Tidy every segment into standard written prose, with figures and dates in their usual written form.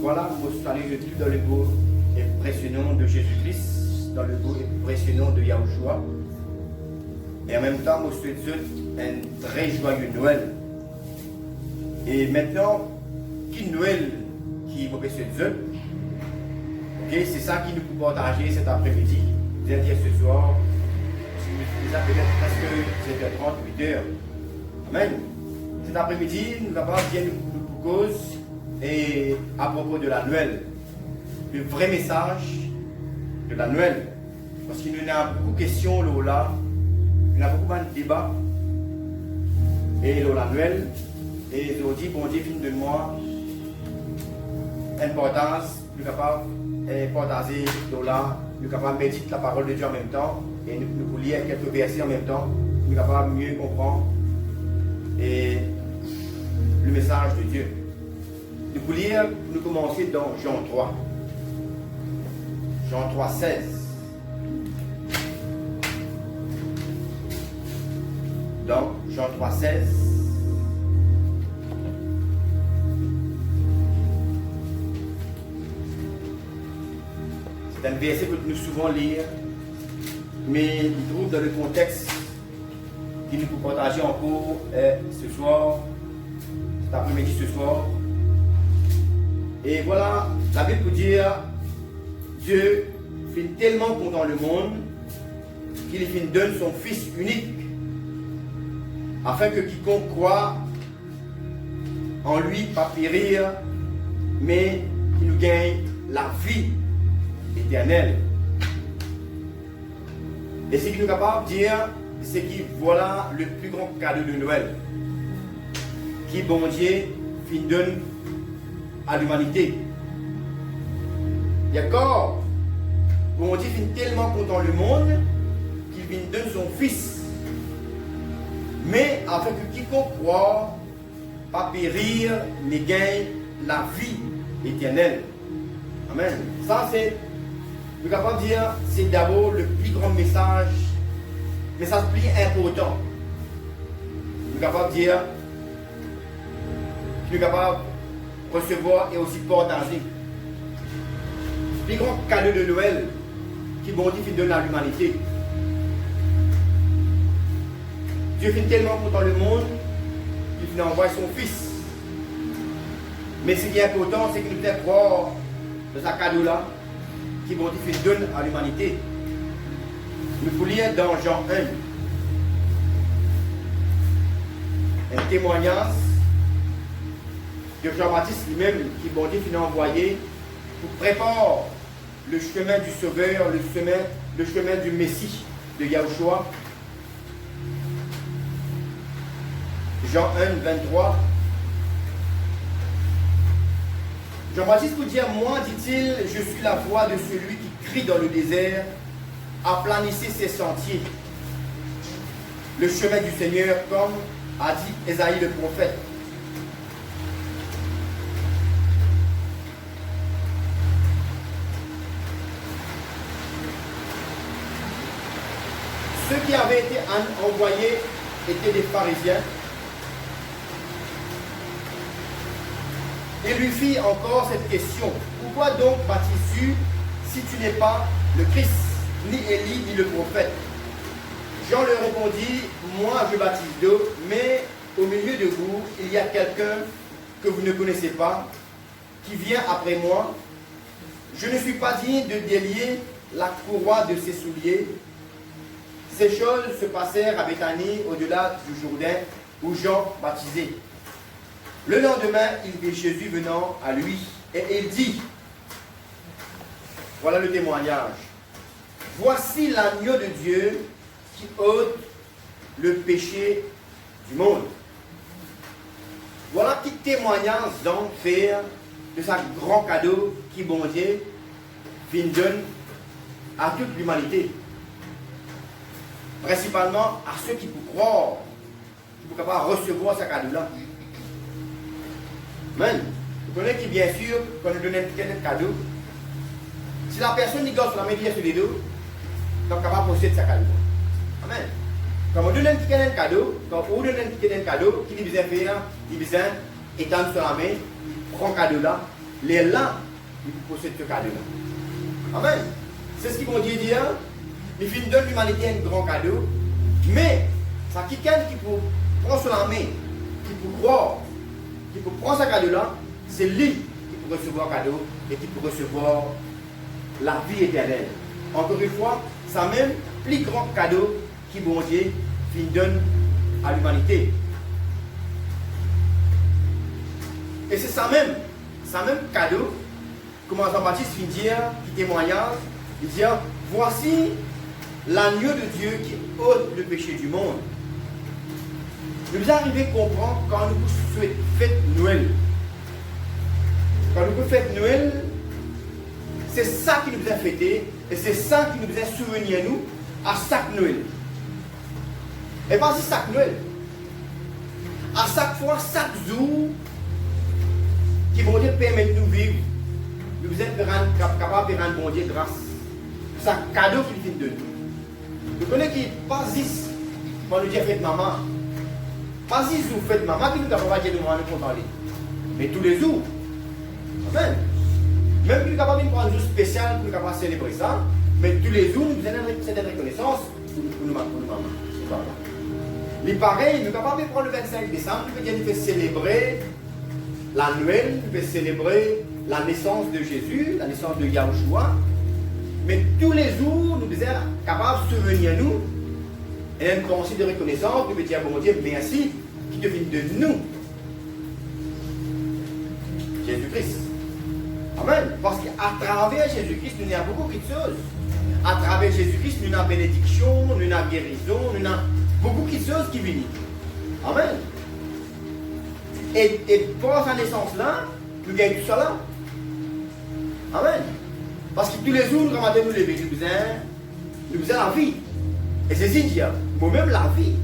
Voilà, vous saluez tout dans le beau et précieux nom de Jésus-Christ, dans le beau et précieux nom de Yahushua. Et en même temps, vous souhaitez un très joyeux Noël. Et maintenant, qui Noël qui vous souhaite? Ok, c'est ça qui nous peut partager cet après-midi, c'est-à-dire ce soir, c'est peut-être presque 7h30, 8h. Amen. Cet après-midi, nous allons bien nous cause et à propos de la Noël, le vrai message de la Noël. Parce qu'il y a beaucoup de questions là, il y a beaucoup de débats. Et la Noël, et je dis, bon Dieu, fin de moi, importance, nous sommes capables de partager là, nous sommes capables de méditer la parole de Dieu en même temps, et nous pouvons lire quelques versets en même temps, nous sommes capables de mieux comprendre et le message de Dieu. Nous pouvons lire, nous commencer dans Jean 3. Jean 3, 16. Dans Jean 3, 16. C'est un verset que nous souvent lire, mais il trouve dans le contexte qu'il nous peut partager encore ce soir, cet après-midi ce soir. Et voilà, la Bible peut dire, Dieu fait tellement content le monde qu'il donne son Fils unique, afin que quiconque croit en lui pas périr, mais qu'il nous gagne la vie éternelle. Et ce qu'il nous est capable de dire, c'est que voilà le plus grand cadeau de Noël, qui bon Dieu donne à l'humanité. D'accord? Bon Dieu finit tellement content le monde qu'il donne son Fils. Mais afin que quiconque croit, pas périr, mais gagne la vie éternelle. Amen. Ça c'est, nous sommes capables de dire, c'est d'abord le plus grand message plus important. Nous sommes capables de dire, nous sommes capables de recevoir et aussi partager. Le plus grand cadeau de Noël qui bon Dieu donne à l'humanité. Dieu finit tellement content le monde qu'il finit envoyer son Fils. Mais ce qui est important, c'est qu'il nous fait croire de ce cadeau-là qui bon Dieu donne à l'humanité. Nous pouvons lire dans Jean 1 un témoignage de Jean-Baptiste lui-même qui bon Dieu finit envoyé pour préparer le chemin du Sauveur, le chemin du Messie de Yahushua. Jean 1, 23. Jean-Baptiste peut dire, moi, dit-il, je suis la voix de celui qui crie dans le désert, aplanissez ses sentiers. Le chemin du Seigneur, comme a dit Ésaïe le prophète. Ceux qui avaient été envoyés étaient des pharisiens. Et lui fit encore cette question. Pourquoi donc baptises-tu si tu n'es pas le Christ, ni Élie, ni le prophète? Jean leur répondit, moi je baptise d'eau, mais au milieu de vous, il y a quelqu'un que vous ne connaissez pas, qui vient après moi. Je ne suis pas digne de délier la courroie de ses souliers. Ces choses se passèrent à Béthanie, au-delà du Jourdain, où Jean baptisait. Le lendemain, il vit Jésus venant à lui, et il dit, voilà le témoignage, voici l'agneau de Dieu qui ôte le péché du monde. Voilà petit témoignage donc faire de ce grand cadeau qui bon Dieu donne à toute l'humanité. Principalement à ceux qui peuvent croire, qui peuvent capables de recevoir ce cadeau-là. Amen. Vous connaissez qui, bien sûr, quand nous donnons un cadeau, si la personne qui gosse la main sur les dos, donc capable de posséder ce cadeau. Amen. Quand on donne un cadeau, quand on donne un cadeau, qui dit besoin faire, il besoin étendre sur la main, prend le cadeau là, les là, ils possèdent ce cadeau-là. Amen. C'est ce qu'ils vont dire. Il finit de l'humanité un grand cadeau. Mais, ça quelqu'un qui peut prendre sur la main, qui peut croire, qui peut prendre ce cadeau-là, c'est lui qui peut recevoir le cadeau et qui peut recevoir la vie éternelle. Encore une fois, c'est même plus grand cadeau qui bon Dieu donne à l'humanité. Et c'est ça même cadeau, comme Jean-Baptiste finit dire, qui témoignage, il dit, voici l'agneau de Dieu qui ôte le péché du monde. Nous arrivons à comprendre quand nous fêtons Noël. Quand nous fêtons Noël, c'est ça qui nous a fêté et c'est ça qui nous a souvenu à nous à chaque Noël. Et pas si chaque Noël. À chaque fois, chaque jour, qui vont Dieu permettre de nous vivre, nous sommes capables de rendre bon Dieu grâce. C'est un cadeau qu'il vient de nous. Vous connaissez qui pas juste quand nous disons faites maman. Pas juste vous faites maman qui nous avons pas dit de nous rendre compte. Mais tous les jours. Amen. Même nous sommes capables de prendre un jour spécial pour nous capables de célébrer ça. Mais tous les jours, nous avons cette reconnaissance pour nous maman. Les pareil, nous sommes capables de prendre le 25 décembre, nous pouvons célébrer la Noël, nous pouvons célébrer la naissance de Jésus, la naissance de Yahushua. Mais tous les jours, nous sommes capables de souvenir nous et un principe de reconnaissance, nous pouvons dire bon Dieu, merci, qui devient de nous Jésus-Christ. Amen. Parce qu'à travers Jésus-Christ, nous avons beaucoup de choses. À travers Jésus-Christ, nous avons bénédiction, nous avons guérison, nous avons beaucoup de choses qui viennent. Amen. Et pour sa naissance-là, nous gagnons tout ça là. Amen. Parce que tous les jours, nous avons nous lever, nous faisons la vie. Et c'est Zindia, moi-même la vie.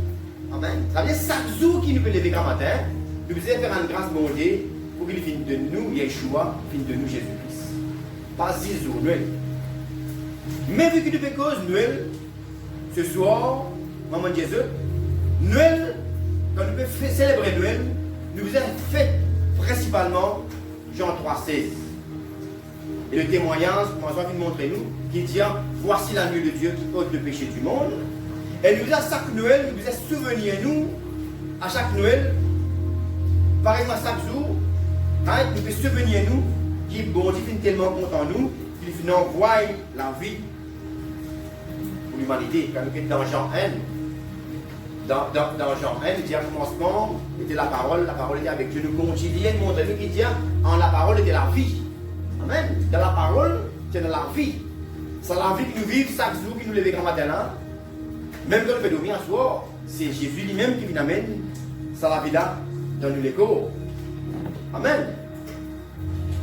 Amen. Ça veut dire chaque jour qu'il nous peut lever grand matin, nous faisons faire une grâce bon Dieu pour qu'il vienne de nous, Yeshua, vienne de nous, Jésus-Christ. Pas 6 jours, Noël. Mais vu que nous faisons cause Noël, ce soir, maman Jésus, Noël, quand nous pouvons célébrer Noël, nous faisons fait principalement Jean 3,16. Et le témoignage, François vient de montrer nous, qui dit voici l'agneau de Dieu qui ôte le péché du monde. Et nous à chaque Noël, nous faisons souvenir nous, à chaque Noël, pareillement chaque jour, hein, nous faisons souvenir nous, qui bon Dieu est tellement content nous, qu'il nous envoie la vie pour l'humanité. Quand nous sommes dans Jean 1, dans Jean 1, il dit à commencement, était la parole était avec Dieu. Nous continuons de montrer nous qui dit en la parole était la vie. Amen. Dans la parole, c'est dans la vie. C'est la vie que nous vivons chaque jour, qui nous lève grand matin là. Même quand nous faisons dormir un soir, c'est Jésus lui-même qui nous amène ça la vie là dans nous l'écho. Amen.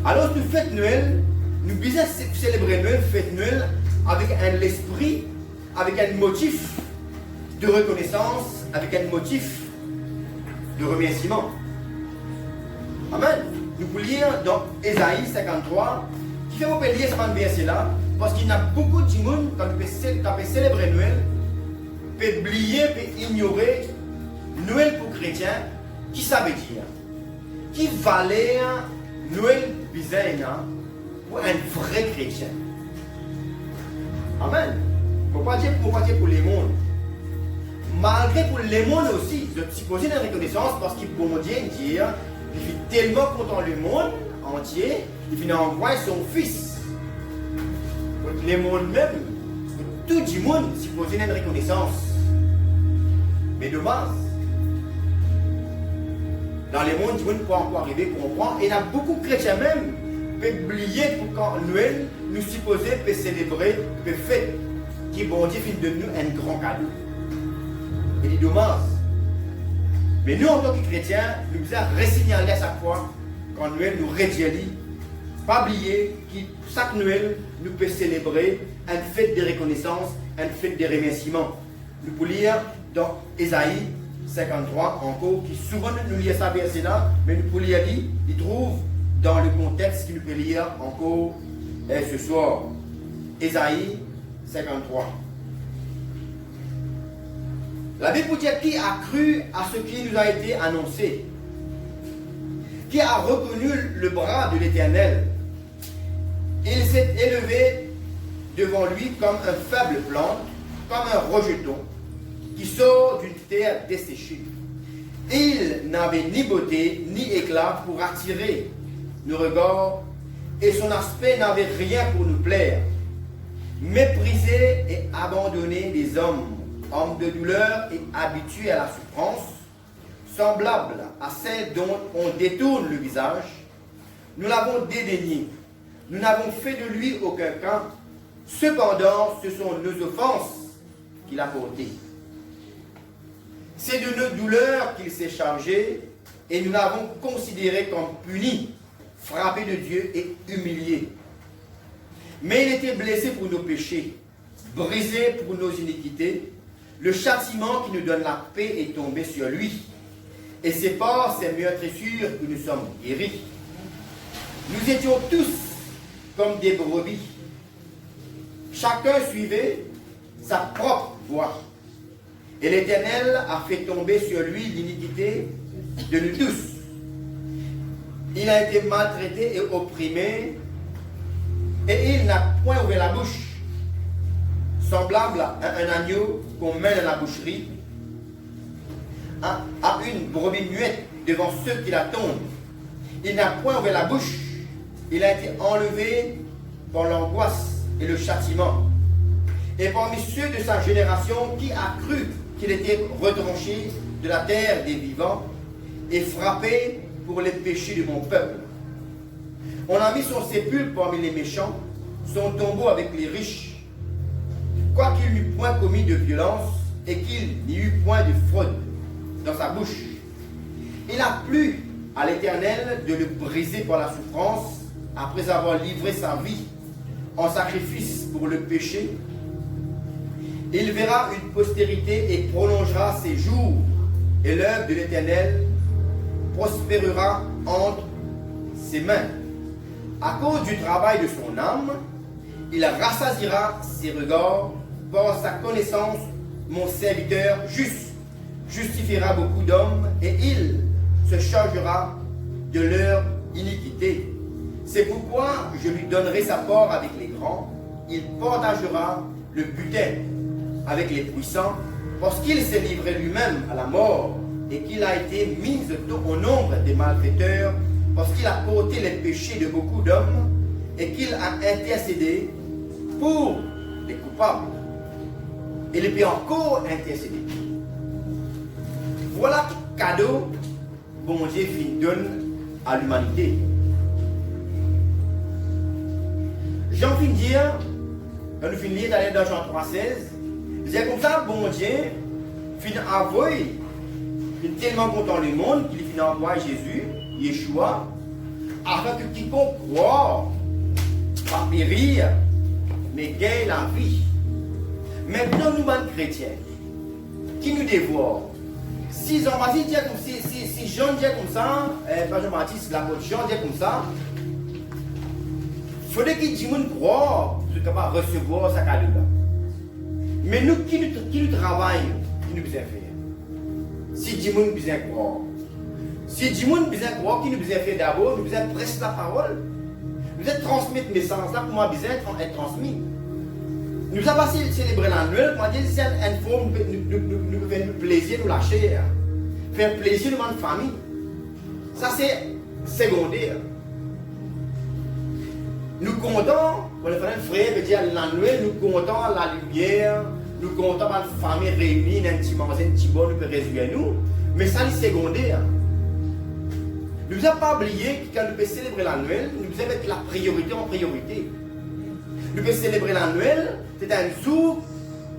Alors, nous fêtons Noël, nous devons célébrer Noël, fête Noël avec un esprit, avec un motif de reconnaissance, avec un motif de remerciement. Amen. Nous pouvons lire dans Ésaïe 53, qui fait vous lire ce verset-là, parce qu'il y a beaucoup de monde, quand nous pouvons célébrer Noël, peut oublier, peut ignorer Noël pour chrétiens, qui ça veut dire? Qui valait Noël bizarre pour un vrai chrétien? Amen. Il ne faut pas dire pour les mondes. Malgré pour les mondes aussi, je suppose une reconnaissance parce qu'il bon Dieu dire, il fait tellement content le monde entier, il finit envoyer son fils. Pour les mondes même, pour tout le monde, suppose une reconnaissance. Mais dommage. Dans les mondes, du monde ne peut pas encore arriver pour comprendre. Et il y a beaucoup de chrétiens même qui peuvent oublier pour quand Noël, nous supposons peut célébrer, peut faire, qui bon Dieu fait de nous un grand cadeau. Et c'est dommage. Mais nous, en tant que chrétiens, nous devons ressignaler à chaque fois, quand Noël nous rédit, pas oublier que chaque Noël, nous pouvons célébrer une fête de reconnaissance, une fête de remerciement. Nous pouvons lire dans Ésaïe 53, encore, qui souvent nous lit ça verset là, mais nous pouvons lire, il trouve dans le contexte qu'il peut lire encore ce soir. Ésaïe 53. La Bible dit qui a cru à ce qui nous a été annoncé, qui a reconnu le bras de l'Éternel, Il s'est élevé devant lui comme un faible plante, comme un rejeton qui sort d'une terre desséchée. Il n'avait ni beauté ni éclat pour attirer nos regards, et son aspect n'avait rien pour nous plaire. Méprisé et abandonné des hommes, homme de douleur et habitué à la souffrance, semblable à celle dont on détourne le visage, nous l'avons dédaigné. Nous n'avons fait de lui aucun cas. Cependant, ce sont nos offenses qu'il a portées. C'est de nos douleurs qu'il s'est chargé, et nous l'avons considéré comme puni, frappé de Dieu et humilié. Mais il était blessé pour nos péchés, brisé pour nos iniquités. Le châtiment qui nous donne la paix est tombé sur lui. Et c'est par ses meurtrissures que nous sommes guéris. Nous étions tous comme des brebis. Chacun suivait sa propre voie. Et l'Éternel a fait tomber sur lui l'iniquité de nous tous. Il a été maltraité et opprimé, et il n'a point ouvert la bouche, semblable à un agneau qu'on mène à la boucherie, à une brebis muette devant ceux qui l'attendent. Il n'a point ouvert la bouche, il a été enlevé par l'angoisse et le châtiment. Et parmi ceux de sa génération, qui a cru qu'il était retranché de la terre des vivants et frappé pour les péchés de mon peuple? On a mis son sépulcre parmi les méchants, son tombeau avec les riches. Quoiqu'il n'eût point commis de violence et qu'il n'y eût point de fraude dans sa bouche, il a plu à l'Éternel de le briser par la souffrance après avoir livré sa vie en sacrifice pour le péché. Il verra une postérité et prolongera ses jours, et l'œuvre de l'Éternel prospérera entre ses mains. À cause du travail de son âme, il rassasiera ses regards par sa connaissance. Mon serviteur juste justifiera beaucoup d'hommes, et il se chargera de leur iniquité. C'est pourquoi je lui donnerai sa part avec les grands. Il partagera le butin avec les puissants, parce qu'il s'est livré lui-même à la mort et qu'il a été mis au nombre des malfaiteurs, parce qu'il a porté les péchés de beaucoup d'hommes et qu'il a intercédé pour les coupables. Et il peut encore intercéder. Voilà cadeau bon Dieu donne à l'humanité. Jean fin dire, quand nous finissons d'aller dans Jean 3,16, c'est comme ça, bon Dieu, fin avoué, il est tellement content du monde qu'il finit envoyer Jésus, Yeshua, afin que quiconque croit, pas périr, mais gagne la vie. Maintenant, nous, les chrétiens, qui nous dévorent, si Jean-Baptiste dit comme si Jean dit comme ça, pas Jean-Baptiste, l'apôtre Jean dit comme ça, il faudrait qu'il dise qu'on croit, pour être capable de recevoir sa cadeau. Mais nous qui nous travaillons, qui nous besoin faire? Si Dieu nous besoin croire, si Dieu nous besoin croire, qui nous besoin faire d'abord, nous besoin prêcher la parole, nous besoin transmettre le message là pour moi besoin être transmis. Nous avons passé célébrer la Noël, pour dire c'est une forme nous faire plaisir, nous lâcher, faire plaisir de notre famille. Ça c'est secondaire. Nous comptons, pour les frères, veut dire la Noël, nous comptons la lumière, nous comptons la famille réunie, dans un petit magasin, un petit bon, nous pouvons résoudre nous. Mais ça c'est secondaire. Nous n'avons pas oublié que quand nous pouvons célébrer la Noël, nous devons mettre la priorité en priorité. Nous pouvons célébrer la Noël, c'est un jour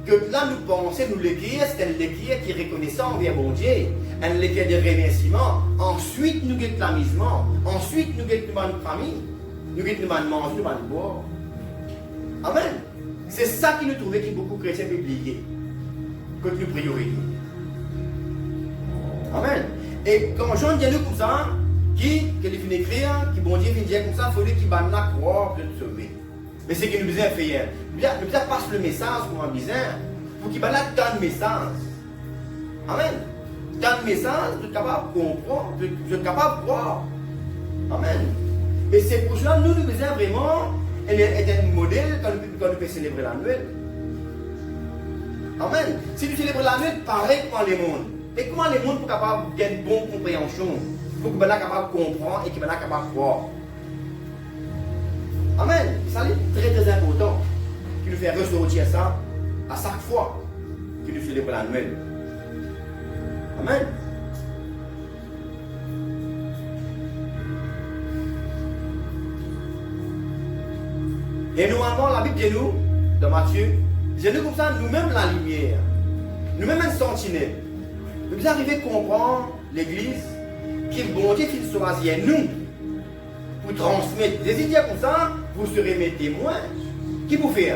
que là nous pensons, nous l'écrire, c'est un l'écrire qui est reconnaissant envers mon Dieu, un l'écrire de remerciement. Ensuite, nous guettons l'amusement. Ensuite, nous guettons notre famille. Nous guettons manger, nous boire. Amen. C'est ça qui nous trouvait qui beaucoup de chrétiens publiés. Que nous priorités. Amen. Et quand Jean dit nous comme ça, qui finit écrire, qui bon Dieu finit dire comme ça, il faut qu'il va nous croire pour nous sauver. Mais c'est que nous besoin faire. Nous besoin passer le message pour un besoin, pour qu'il va là tant de messages. Amen. Tant de messages, vous êtes capable de comprendre, vous êtes capable de croire. Amen. Et c'est pour cela que nous besoin vraiment est un modèle quand nous pouvons célébrer la Noël. Amen. Si nous célébrons la Noël, pareil comme les mondes. Et comment les mondes sont capables d'avoir une bonne compréhension, pour qu'ils soient capables de comprendre et qu'ils soient capables de croire. Amen. Ça est très très important qui nous fait ressortir ça à chaque fois que nous célébrons la Noël. Amen. Et normalement, la Bible dit nous, dans Matthieu, dit nous comme ça, nous-mêmes la lumière, nous-mêmes un sentinelle. Nous devons arriver à comprendre l'Église qui est bon Dieu qui choisit nous pour transmettre. Des idées comme ça, vous serez mes témoins. Qui vous fait?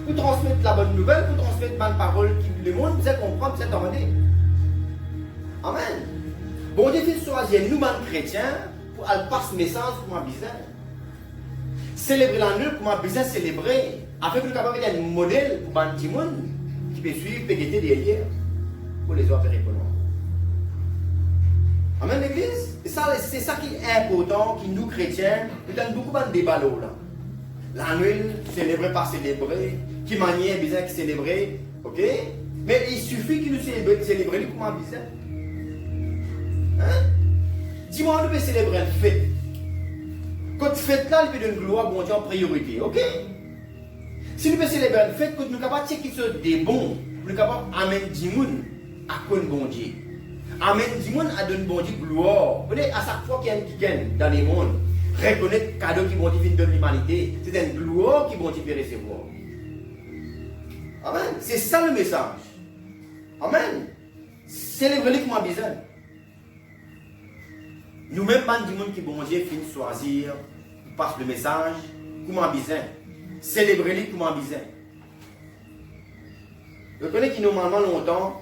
Pour transmettre la bonne nouvelle, pour transmettre ma parole qui le monde, vous êtes comprendre, vous êtes entendre. Amen. Bon Dieu qui choisit nous, les chrétiens, pour aller passer ce message pour ma business. Célébrer la nuit pour ma business célébrer, afin que nous soyons capables d'être un modèle pour les gens qui peuvent suivre, peuvent guetter derrière, pour les autres répondre. Amen l'église. Et ça, c'est ça qui est important, qui nous chrétiens, nous avons beaucoup de débats là. La nuit, célébrer, pas célébrer, qui manière bizarre qui célébrer, ok? Mais il suffit que nous célébrions pour ma business. Hein? Dis-moi, on peut célébrer une fête. Quand fête là, il peut donner gloire bon Dieu en priorité, ok? Si nous pouvons célébrer une fête, nous sommes capables de dire qu'ils sont des bons, nous sommes capables d'amener du monde à quoi bon Dieu. Amen du monde à donner bon Dieu gloire. Vous voyez, à chaque fois qu'il y a un qui gagne dans les mondes, reconnaître le cadeau qui bon Dieu vient de l'humanité, c'est une gloire qui bon Dieu peut recevoir. Amen. C'est ça le message. Amen. Célébrez-le comme un besoin. Nous-mêmes, du monde qui bon Dieu finit de choisir, passe le message comme un besoin. Célébrez-le comme un besoin. Je connais qui normalement longtemps,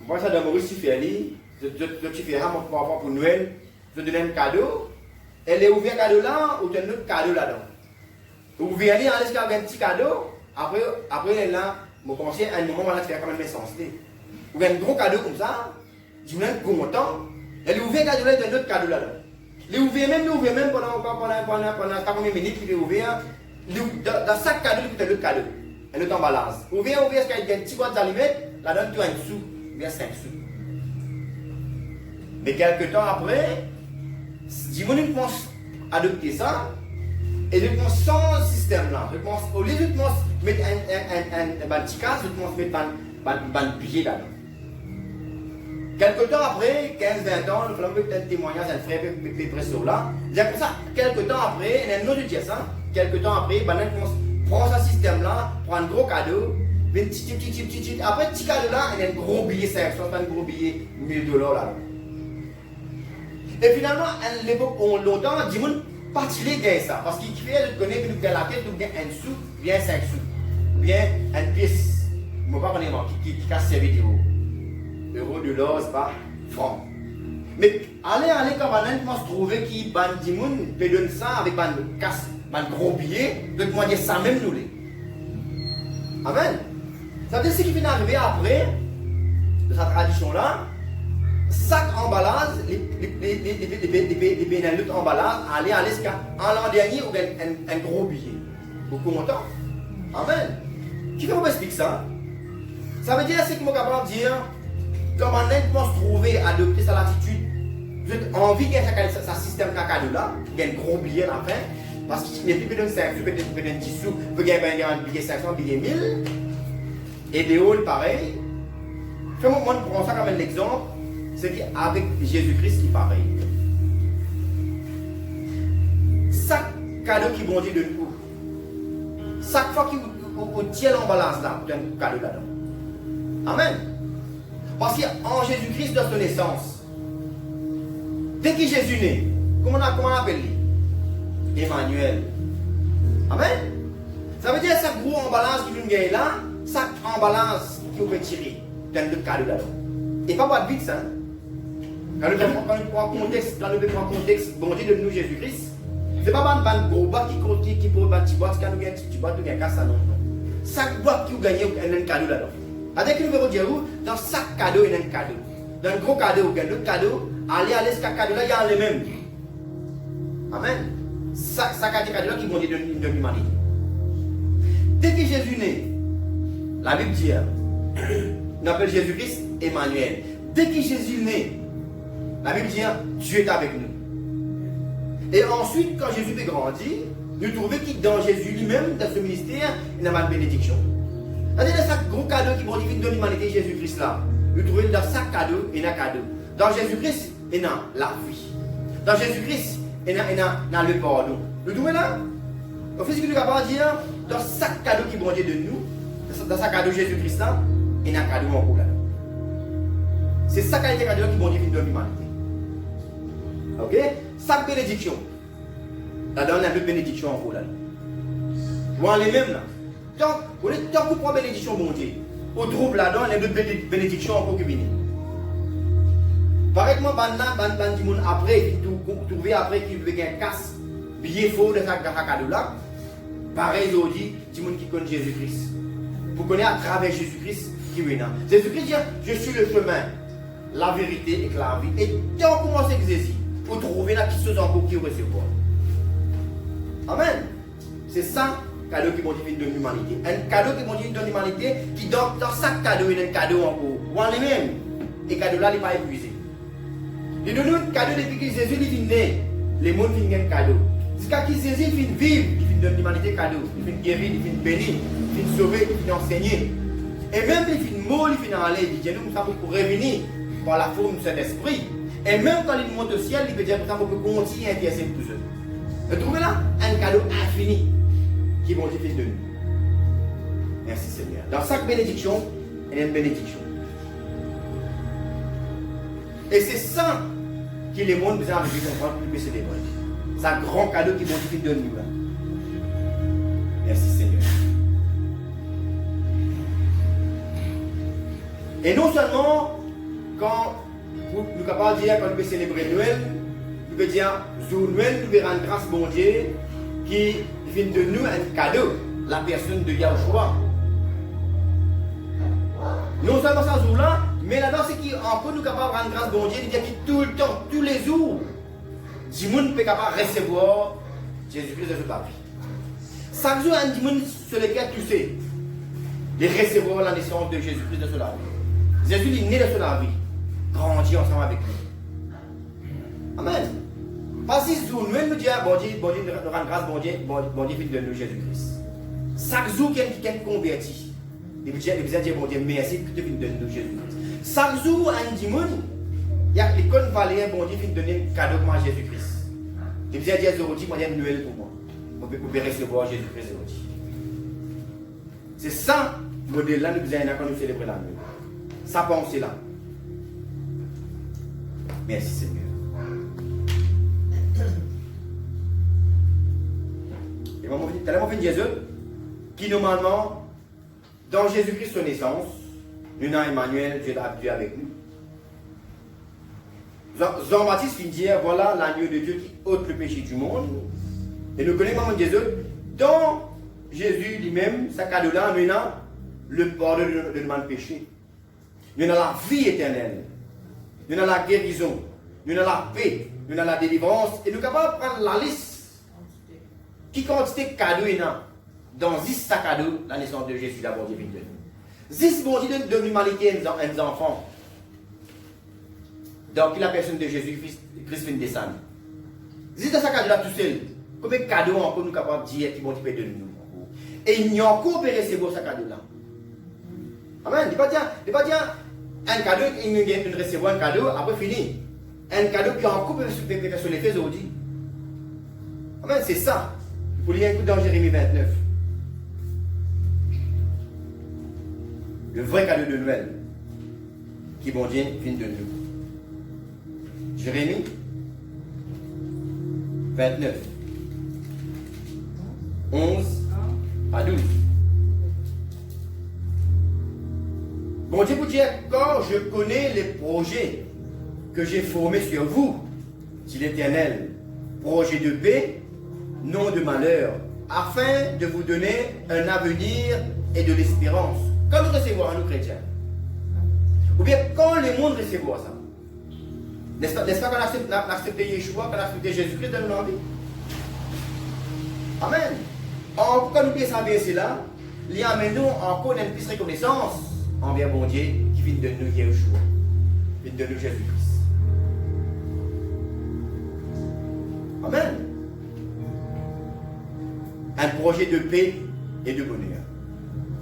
moi ça dans Maurice Tifferli, je fais un pour Noël, je donne un cadeau, elle est ouverte cadeau là, ou tu as un autre cadeau là-dedans. Vous venez aller, on laisse un petit cadeau, après elle est là, je pense à un moment où elle fait quand même sens. Vous avez un gros cadeau comme ça, je vous donne content, elle est ouverte cadeau là, tu as un autre cadeau là-dedans. Les ouvert même pendant 40 minutes, il est ouvert, dans chaque cadeau, il y a un autre cadeau, un autre emballage. Ouvert, est-ce qu'il y a un petit boîte d'allumettes, là-dedans tu as un sou. 5 sous. Mais quelques temps après, si vous pense adopter ça, et je pense sans système là, je pense, au lieu de mettre un petit casse, je pense mettre un billet là-dedans. Quelques temps après, 15-20 ans, il faut un témoignage, un frère Pépresso là, j'ai comme ça, quelques temps après, il y a un autre qui dit ça, quelques temps après, on prend ce système là, prend un gros cadeau. Après, petit cadeau là, il y a un gros billet 500, un gros billet $1000 là. Et finalement, à l'époque, longtemps, du monde particulier gagne ça. Parce qu'il fait, je connais que nous gagnons la tête, nous gagnons un sou, bien 5 sous. Bien une pièce. Je ne sais pas comment qui casse servi d'euros. Euro, $, c'est pas franc. Mais allez, quand on se trouver qui ban du monde, peut donner ça avec un gros billet, de moi dire ça même nous. Amen. Ça veut dire ce qui vient d'arriver après, de cette tradition-là, chaque emballage, les autres emballages, aller jusqu'à l'an dernier, ou un gros billet. Beaucoup content. Amen. Qui peut m'expliquer ça? Ça veut dire, c'est que je suis capable de dire, comment on se trouver à adopter cette attitude, j'ai envie qu'il y ait ce système cadeau là, il y a un gros billet à la fin, parce qu'il n'y a plus de 5 sous, peut-être 10 sous, il y a un billet 500, un billet 1000. Et des halls pareil. Fais-moi prendre ça comme un exemple, c'est qu'avec Jésus-Christ, il est pareil. Chaque cadeau qui bon Dieu donne pour, chaque fois qu'il tient l'emballage là, il y a un cadeau là-dedans. Amen. Parce qu'en Jésus-Christ, de son naissance, dès que Jésus est né, comment on appelle-le? Emmanuel. Amen. Ça veut dire que ce gros emballage qui nous gagne là, chaque emballage qui peut tirer dans le cadeau là-dedans. Et pas de vite ça. Quand nous prend contexte, bon Dieu de nous Jésus-Christ, c'est pas un gros boîte qui peut un petit boîte, quand nous gagnons un petit boîte, nous gagnons ça non. Chaque boîte qui vous gagnez, il y a un cadeau là-dedans. Avec le numéro de Jéhu, dans chaque cadeau, il y a un cadeau. Dans un gros cadeau, il y a un autre cadeau, allez, ce cadeau là, il y a le même. Amen. Ça cadeau qui bon Dieu de l'humanité. Dès que Jésus est né, la Bible dit, on appelle Jésus-Christ Emmanuel. Dès que Jésus est né, la Bible dit, Dieu est avec nous. Et ensuite, quand Jésus est grandi, nous trouvons que dans Jésus lui-même, dans ce ministère, il y a une bénédiction. C'est-à-dire, dans ce gros cadeau qui bon Dieu de l'humanité, Jésus-Christ là, nous trouvons dans chaque cadeau, il y a un cadeau. Dans Jésus-Christ, il y a la vie. Dans Jésus-Christ, il y a le pardon. Vous trouvez là? Au fait, ce que nous avons dit, dans chaque cadeau qui bon Dieu de nous, dans chaque cadeau Jésus-Christ là, il y a un cadeau en cours là. C'est ça qui est cadeau qui bon Dieu de l'humanité. Ok? Chaque bénédiction. Là-dedans, il y a une bénédiction en cours là. Vous en les mêmes là. Tant que vous prenez bénédiction bon Dieu, au trouble là-dedans, il y a une bénédiction en cours qui vient. Pareillement, après, trouver après qu'il veut un casse, billet faux de sa cadeau là. Pareil aujourd'hui, tout le monde qui connaît Jésus-Christ. Vous connaissez à travers Jésus-Christ qui est là. Jésus-Christ dit, je suis le chemin, la vérité et la vie. Et tant qu'on commence à exercer, pour trouver la petite chose encore qui recevoir. Amen. C'est ça, cadeau qui modifie de l'humanité. Un cadeau qui modifie de l'humanité, qui dans chaque cadeau, il y a un cadeau encore. Ou en lui-même. Et ce cadeau là, il n'est pas épuisé. Il donne un cadeau depuis que Jésus est né. Les mondes finissent un cadeau. Jusqu'à ce que Jésus finit vivre, il finit de l'humanité cadeau. Il finit guérir, il finit bénir, il finit sauver, il finit enseigner. Et même il finit mort, il finit aller. Il dit, nous sommes pour revenir par la forme de cet esprit. Et même quand il monte au ciel, il peut dire, nous sommes pour continuer à intercéder pour tous eux. Vous trouvez là un cadeau infini qui vont dire de nous. Merci Seigneur. Dans chaque bénédiction, il y a une bénédiction. Et c'est ça que les mondes nous ont arrivé à comprendre plus que célébrer. C'est un grand cadeau qui modifie de nous. Là. Merci Seigneur. Et non seulement quand nous sommes capables de dire qu'on peut célébrer Noël, nous pouvons dire jour Noël, nous verrons grâce bon Dieu qui vient de nous un cadeau, la personne de Yahushua. Non seulement ce jour-là, mais là-dedans, c'est qu'encore nous sommes capables de rendre grâce bon Dieu, de dire que tout le temps, tous les jours, du monde peut capable de recevoir Jésus-Christ de sa vie. Chaque jour, un monde sur lequel tu sais, de recevoir la naissance de Jésus-Christ de sa vie. Jésus est né de sa vie, grandit ensemble avec lui. Amen. Parce que ce jour, nous disons, bon Dieu, nous rendre grâce, bon Dieu, vite de nous Jésus-Christ. Chaque jour, quelqu'un converti. Il veut dire, bon Dieu, merci que tu viennes de nous Jésus-Christ. Chaque jour, un dimanche, il y a l'icône valée, bon Dieu, vient donner un cadeau à Jésus-Christ. Il veut dire, aujourd'hui, moi, il y a une Noël pour moi. Vous pouvez recevoir Jésus-Christ aujourd'hui. C'est ça, le modèle-là, nous faisons quand nous célébrons la Noël. Ça pensée là. Merci Seigneur. Et moi, je vais Jésus, qui normalement, dans Jésus-Christ, son naissance, nous avons Emmanuel, Dieu avec nous. Jean-Baptiste finit dire, voilà l'agneau de Dieu qui ôte le péché du monde. Et nous connaissons Jésus. Dans Jésus lui-même, sa cadeau-là, nous avons le pardon de nos péchés. Nous avons la vie éternelle. Nous avons la guérison. Nous avons la paix. Nous avons la délivrance. Et nous sommes capables de prendre la liste. Qui quantité de cadeaux il y a dans 10 sacs cadeaux la naissance de Jésus d'abord divin de nous. 10 bon Dieu de l'humanité et nos enfants. Donc la personne de Jésus Christ vient descendre. 10 dans sacs cadeaux là tout seul. Combien de cadeaux encore nous sommes capables de dire qui vont de nous. Et il y a encore pour recevoir ce cadeau là. Amen. Il ne pas dire un cadeau, il vient de recevoir un cadeau, après fini. Un cadeau qui a encore pour sur les faits aujourd'hui. Amen, c'est ça. Vous lire un coup dans Jérémie 29. Le vrai cadeau de Noël qui bon Dieu vient de nous. Jérémie 29. 11 à 12. Bon Dieu vous dit, quand je connais les projets que j'ai formés sur vous, dit l'Éternel, projet de paix, non de malheur, afin de vous donner un avenir et de l'espérance. Quand nous recevons, nous chrétiens, ou bien quand le monde recevra ça, n'est-ce pas qu'on a accepté Yeshua, qu'on a accepté Jésus-Christ dans nos vies? Amen. Quand nous pensons bien cela, il amène nous encore une plus reconnaissance envers bon Dieu qui vient de nous Yeshua, qui vient de nous Jésus-Christ. Amen. Un projet de paix et de bonheur.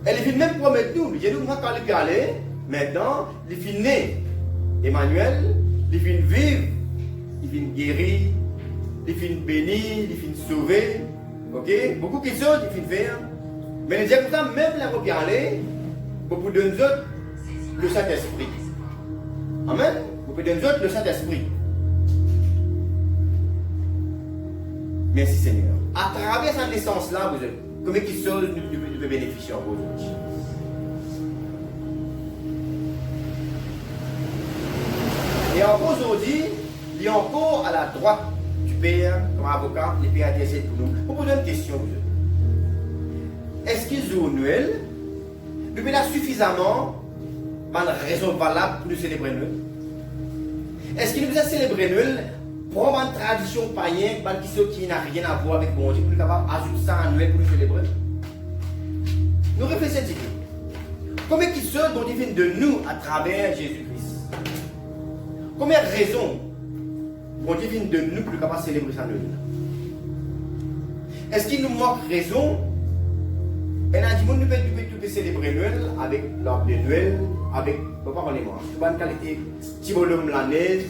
Elle vient même promettre nous, il dit nous quand il peut aller, maintenant, il vient né. Emmanuel, il vient vivre, il vient guérir, il vient bénir, il vient sauver. Ok? Beaucoup de choses il vient faire. Mais il dit comme ça, même là où il peut aller, beaucoup de nous autres, le Saint-Esprit. Amen. Beaucoup de nous autres, le Saint-Esprit. Merci Seigneur. À travers cette naissance-là, vous êtes, combien de choses nous pouvons bénéficier en aujourd'hui? Et encore aujourd'hui, il y a encore à la droite du Père, comme avocat, les Pères intercèdent pour nous. Pour poser une question, vous êtes. Est-ce qu'ils ont Noël? Nous avons suffisamment de raisons valables pour nous célébrer Noël? Est-ce qu'il nous a célébré Noël pour une tradition païenne qui n'a rien à voir avec bon Dieu, pour nous capables d'ajouter ça à Noël pour nous célébrer? Nous réfléchissons. Combien de choses dont il vient de nous à travers Jésus-Christ? Combien de raisons bon Dieu vient de nous pour nous capables de célébrer ça Noël? Est-ce qu'il nous manque raison? Et là, nous pouvons célébrer Noël avec l'arbre de Noël, avec, pardonnez-moi, une qualité petit bonhomme la neige.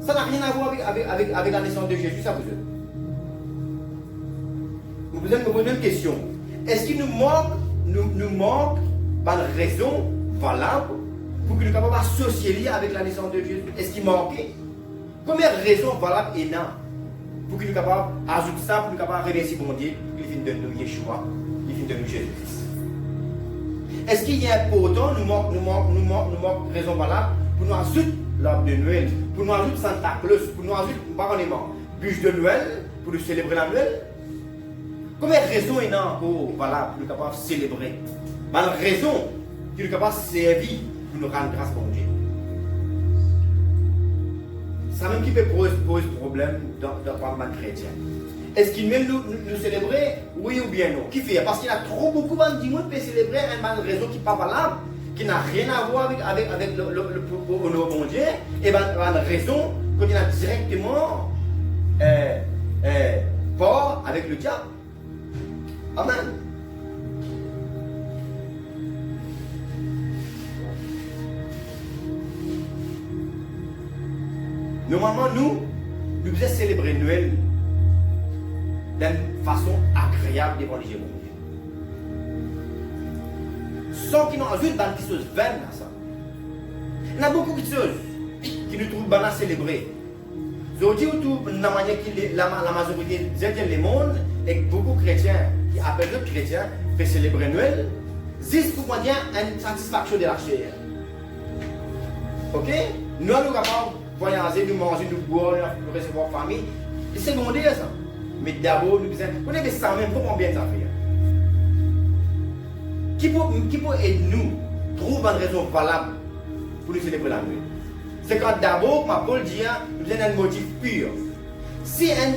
Ça n'a rien à voir avec la naissance de Jésus, ça vous aide. Vous pouvez me poser une question. Est-ce qu'il nous manque une raison valable pour que nous soyons associés avec la naissance de Jésus? Est-ce qu'il manque? Combien de raisons valables et non pour que nous soyons capables d'ajouter ça, pour que nous soyons capables de remercier mon Dieu, il vient de nous Yeshua, il vient de nous Jésus-Christ? Est-ce qu'il y a important, nous manque raison valable pour nous ajouter l'arbre de Noël, pour nous ajouter Santa Claus, pour nous ajouter, pardonnez-moi, bûche de Noël, pour nous célébrer la Noël? Combien de raisons il y a encore valables pour nous capables de célébrer? Mal raison qui nous capables de servir pour nous rendre grâce pour Dieu. Ça même qui peut poser problème dans le monde chrétien. Est-ce qu'il même nous célébrer? Oui ou bien non? Qui fait? Parce qu'il y a trop beaucoup de gens qui peuvent célébrer une raison qui n'est pas valable, qui n'a rien à voir avec le bon Dieu, et une raison qu'on a directement pas avec le diable. Amen. Normalement, nous devons célébrer Noël d'une façon agréable devant les Dieu. Sans qu'il nous ajoute des choses vaines à ça. Il y a beaucoup de choses qui nous trouvent banales à célébrer. Aujourd'hui, la majorité du monde et beaucoup de chrétiens qui appellent d'autres chrétiens pour célébrer Noël, juste pour dire une satisfaction de la chair. Ok? Nous sommes capables de voyager, de manger, de boire, de recevoir famille. C'est secondaire ça. Mais d'abord, nous disons, on est ça même, pour combien ça fait? Qui peut aider nous trouver une raison valable pour nous célébrer la Noël? C'est quand d'abord, ma Paul dit, nous avons un motif pur. Si un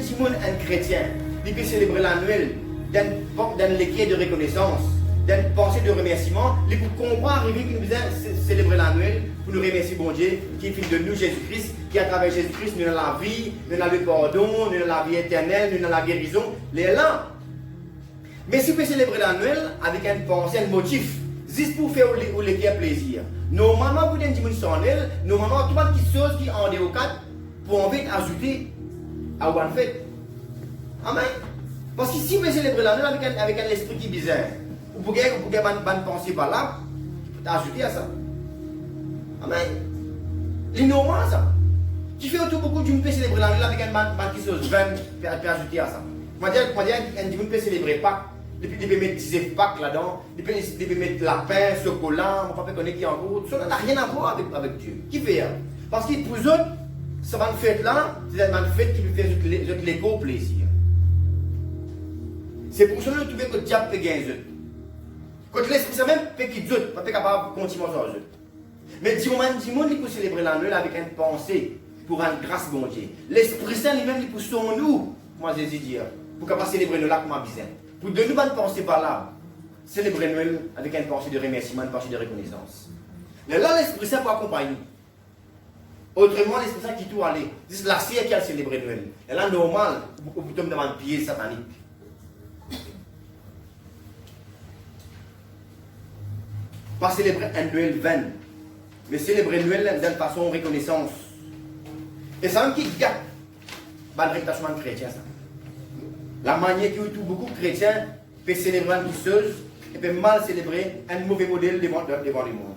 chrétien il peut célébrer la Noël dans l'équerre de reconnaissance, dans une pensée de remerciement, il peut comprendre arriver que nous devons célébrer la Noël pour nous remercier bon Dieu qui est fils de nous, Jésus-Christ, qui à travers Jésus-Christ nous avons la vie, nous avons le pardon, nous avons la vie éternelle, nous avons la guérison, les là. Mais si vous pouvez célébrer la Noël avec une pensée, un motif, juste pour faire ou les plaisir. Normalement, vous avez une dimension en elle, normalement, tout le monde qui chose qui en est au cadre pour envie d'ajouter à une fête. Amen. Parce que si vous célébrez la Noël avec un esprit qui est bizarre, vous pouvez avoir une pensée par là, vous pouvez ajouter à ça. Amen. C'est normal ça. Qui fait autour beaucoup de gens célébrer la Noël avec un qui chose vaine, puis ajouter à ça. Moi, dire un dimanche peut célébrer Pâques. Depuis, il peut mettre 10 Pâques là-dedans, il peut mettre lapin, chocolat, on ne peut pas connaître qui en gros. Ça n'a rien à voir avec Dieu. Qui fait? Parce que pour eux autres, cette fête-là, c'est une fête qui peut faire l'écho plaisir. C'est pour ça que nous trouvons que le diable peut gagner eux. Quand l'esprit ça même peut qu'il doute, pas capable de continuer sur eux. Mais dimanche, il peut célébrer la Noël avec une pensée pour rendre grâce bon Dieu. L'Esprit Saint lui-même, il peut sur nous, moi Jésus dire. pour qu'on puisse célébrer Noël comme un bizarre. Pour de nous bonnes pensées par là, célébrer Noël avec une pensée de remerciement, une pensée de reconnaissance. Mais là, l'Esprit Saint pour accompagner. Autrement, l'Esprit Saint qui tout aller. C'est la CIE qui a célébré Noël. Et là, normal, vous pouvez me demander pied satanique. Pas célébrer un Noël vain, mais célébrer Noël d'une façon de reconnaissance. Et ça même qui gâte la réputation de chrétien. Ça. La manière que beaucoup de chrétiens peuvent célébrer une douceuse et peuvent mal célébrer un mauvais modèle devant le monde.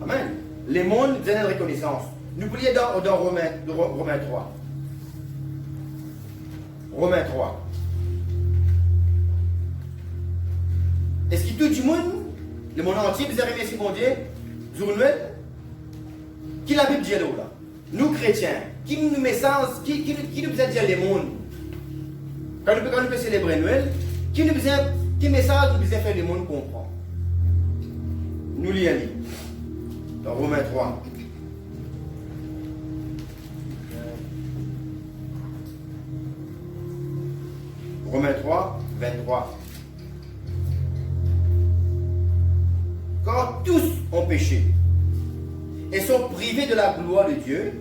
Amen. Le monde donne une reconnaissance. Nous plions dans Romains 3. Romains 3. Est-ce que tout le monde, le monde entier, vous avez remercié mon Dieu, jour Noël? Qui la Bible dit là? Nous chrétiens, qui nous message, qui nous a dit le monde? Quand nous pouvons célébrer Noël, qui message nous a fait le monde comprendre? Nous lisons dans Romains 3. Romains 3, 23. Car tous ont péché et sont privés de la gloire de Dieu,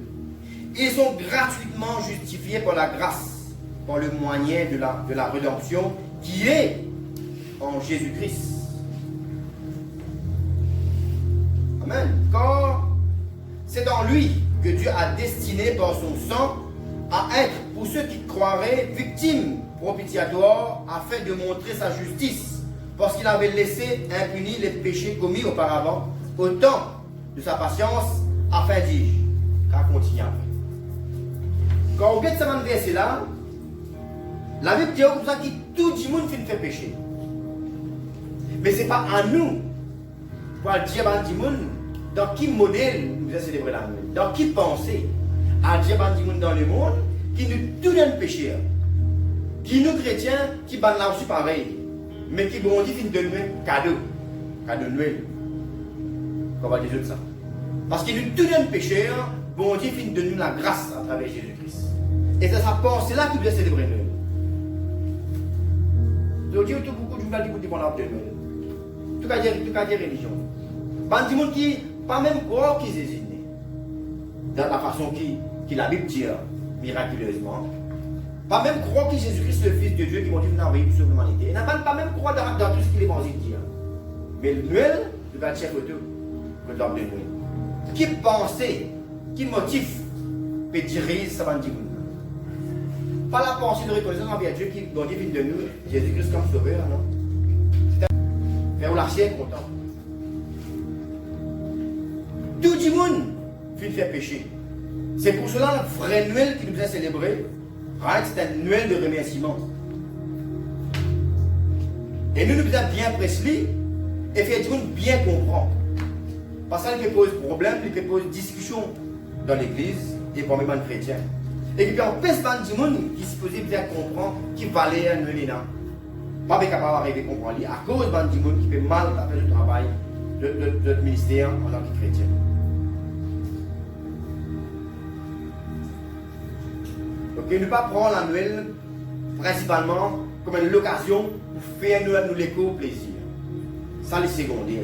ils sont gratuitement justifiés par la grâce, par le moyen de la rédemption qui est en Jésus-Christ. Amen. Car c'est dans lui que Dieu a destiné par son sang à être, pour ceux qui croiraient, victimes propitiatoires afin de montrer sa justice, parce qu'il avait laissé impunis les péchés commis auparavant, au temps de sa patience, afin d'y continuer après. Quand on regarde ce même verset-là, la Bible dit comme ça que tout le monde fait pécher. Mais ce n'est pas à nous pour dire à tout le monde dans quel modèle nous avons célébré la Noël, dans quelle pensée, à dire à tout le monde dans le monde qui nous tout donne péché, qui nous chrétiens qui ban là aussi pareil, mais qui bon dit fin de Noël cadeau de Noël. Comment va dire ça? Parce qu'il nous tout donne péché, bon Dieu fin de nous la grâce à travers Jésus-Christ. Et c'est sa pensée là qui doit célébrer Noël. Donc Dieu tout beaucoup de gens qui vont l'appeler Noël. Tout cas dire religion. Pas de monde qui pas même croire qu'ils hésitent dans la façon qui la Bible dit miraculeusement. Pas même croire que Jésus-Christ est le Fils de Dieu qui va venir envoyer sur l'humanité. Et n'a pas même croire dans tout ce qu'il est l'évangile dit. Mais Noël, tu vas chercher autour que l'homme de Noël. Qui pensée, qui motif peut diriger ça va dire. Pas la pensée de reconnaissance envers Dieu qui doit dire de nous, Jésus-Christ comme sauveur, non? C'est faire la chair content. Tout le monde fait pécher. C'est pour cela le vrai Noël qui nous a célébré, c'est un Noël de remerciement. Et nous devons bien presser et faire tout le monde bien comprendre. Parce que ça pose problème, il pose discussion dans l'église et parmi les chrétiens. Et puis on pèse pas du monde qui se posait bien comprendre qui valait un Noël là. Pas capable d'arriver à comprendre à cause du monde qui fait mal à faire le travail de notre ministère en tant que chrétien. Donc ne pas prendre la Noël principalement comme une occasion pour faire nous l'écho plaisir. Ça les secondaires.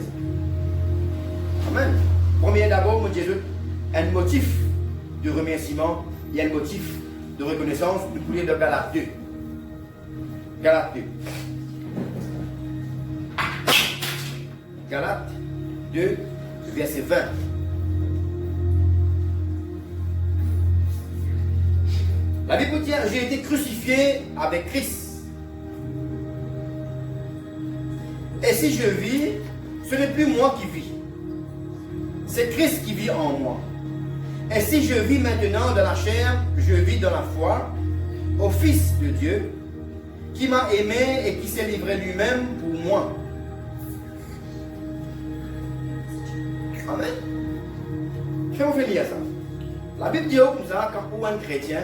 Amen. Premier d'abord, mon Jésus, un motif de remerciement et un motif de reconnaissance. Nous pouvons de Galates 2. Galates 2. Galates 2, verset 20. La Bible dit, j'ai été crucifié avec Christ. Et si je vis, ce n'est plus moi qui vis. C'est Christ qui vit en moi. Et si je vis maintenant dans la chair, je vis dans la foi au Fils de Dieu, qui m'a aimé et qui s'est livré lui-même pour moi. Amen. Je vais vous faire lire ça. La Bible dit comme ça, quand pour un chrétien,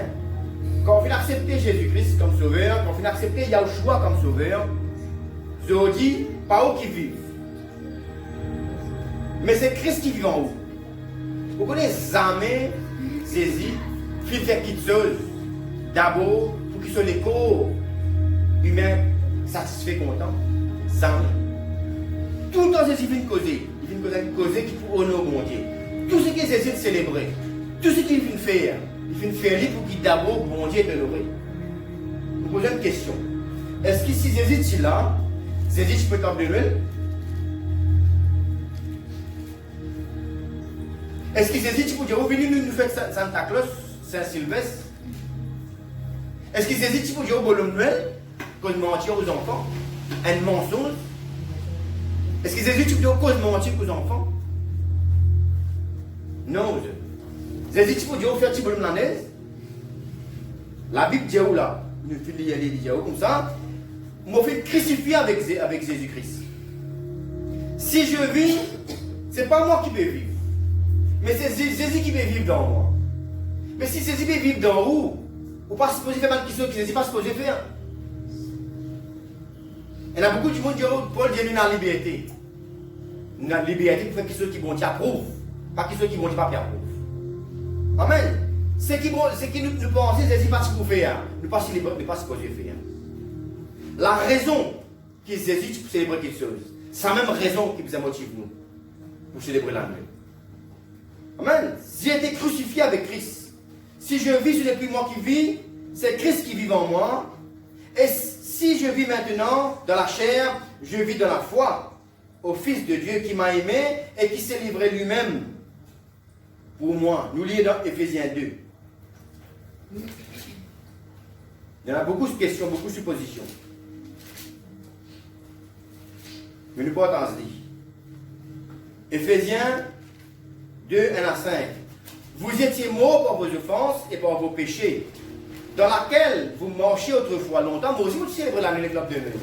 quand on vient accepter Jésus-Christ comme sauveur, quand on vient accepter Yahushua comme sauveur, je dis, pas où qui vivent. Mais c'est Christ qui vit en vous. Vous connaissez jamais saisi, qui fait quelque chose. D'abord, pour pour qu'ils soient les corps humains satisfaits, contents. Jamais. Tout le temps, Jésus vient causer. Il vient causer qui pour honorer mon Dieu. Tout ce qu'il essaie de célébrer, tout ce qu'il vient faire, il vient faire pour qu'il d'abord, mon Dieu, est honoré. Je vous pose une question. Est-ce que si Jésus est là, Jésus peut t'en donner? Est-ce que Jésus peut dire, oh, venez nous faire Santa Claus, Saint-Sylvestre? Est-ce que Jésus peut dire, oh, bonhomme Noël, cause mentir aux enfants? Un mensonge? Est-ce que Jésus peut dire, cause mentir aux enfants? Non, Jésus peut dire, oh, faire petit bonhomme la neige? La Bible dit où là? Nous faisons y aller, dit comme ça. Moi, je suis crucifié avec Jésus-Christ. Si je vis, ce n'est pas moi qui vais vivre. Mais c'est Jésus qui va vivre dans moi. Mais si Jésus va vivre dans vous, vous ne pas supposé faire mal qui sont que Jésus n'est pas supposé faire. Il y a beaucoup de monde qui disent, Paul dit, nous avons la liberté. Nous avons la liberté pour faire qui sont qui vont t'approuvent. Pas qui sont qui vont pas t'approuvent. Amen. Ce qui nous pensons, Jésus n'est pas supposé faire. Nous ne pas supposé faire. La raison qui est Jésus pour célébrer quelque chose, c'est la même raison qui vous motive nous pour célébrer la nuit. Amen. J'ai été crucifié avec Christ. Si je vis, ce n'est plus moi qui vis, c'est Christ qui vit en moi. Et si je vis maintenant dans la chair, je vis dans la foi au Fils de Dieu qui m'a aimé et qui s'est livré lui-même pour moi. Nous lisons dans Éphésiens 2. Il y en a beaucoup de questions, beaucoup de suppositions. Mais nous pas en dire. Éphésiens 2, 1 à 5. Vous étiez morts par vos offenses et par vos péchés, dans laquelle vous marchiez autrefois longtemps. Moi aussi, vous célébrez la Noël avec l'arbre de Noël.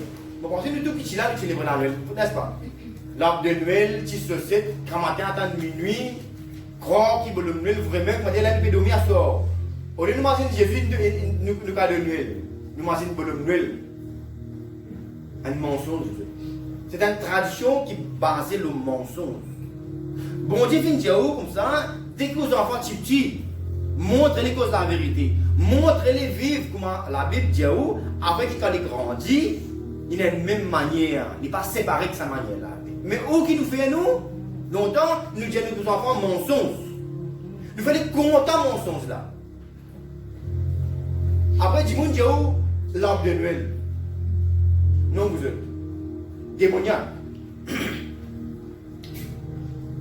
Vous pensez du tout petit là, vous célébrez la Noël, n'est-ce pas? L'arbre de Noël, petit saucette, quand matin, à minuit, croire qui veut le Noël, vraiment, quand il y a l'épidémie à sort. Au lieu de manger Jésus, nous cas de Noël. Nous mangeons le Noël. Un mensonge. C'est une tradition qui est basée sur le mensonge. Bon Dieu vient dire comme ça, dès que vos enfants sont petits, montrez-les causes de la vérité. Montrez-les vivre comme la Bible dit, après quand ils grandissent, il a une même manière. Il n'est pas séparé de sa manière-là. Mais où qui nous fait nous, longtemps, nous disons à nos enfants mensonges. Nous faisons des contents mensonges là. Après, du monde dit l'arbre de Noël. Non, vous êtes démoniaque.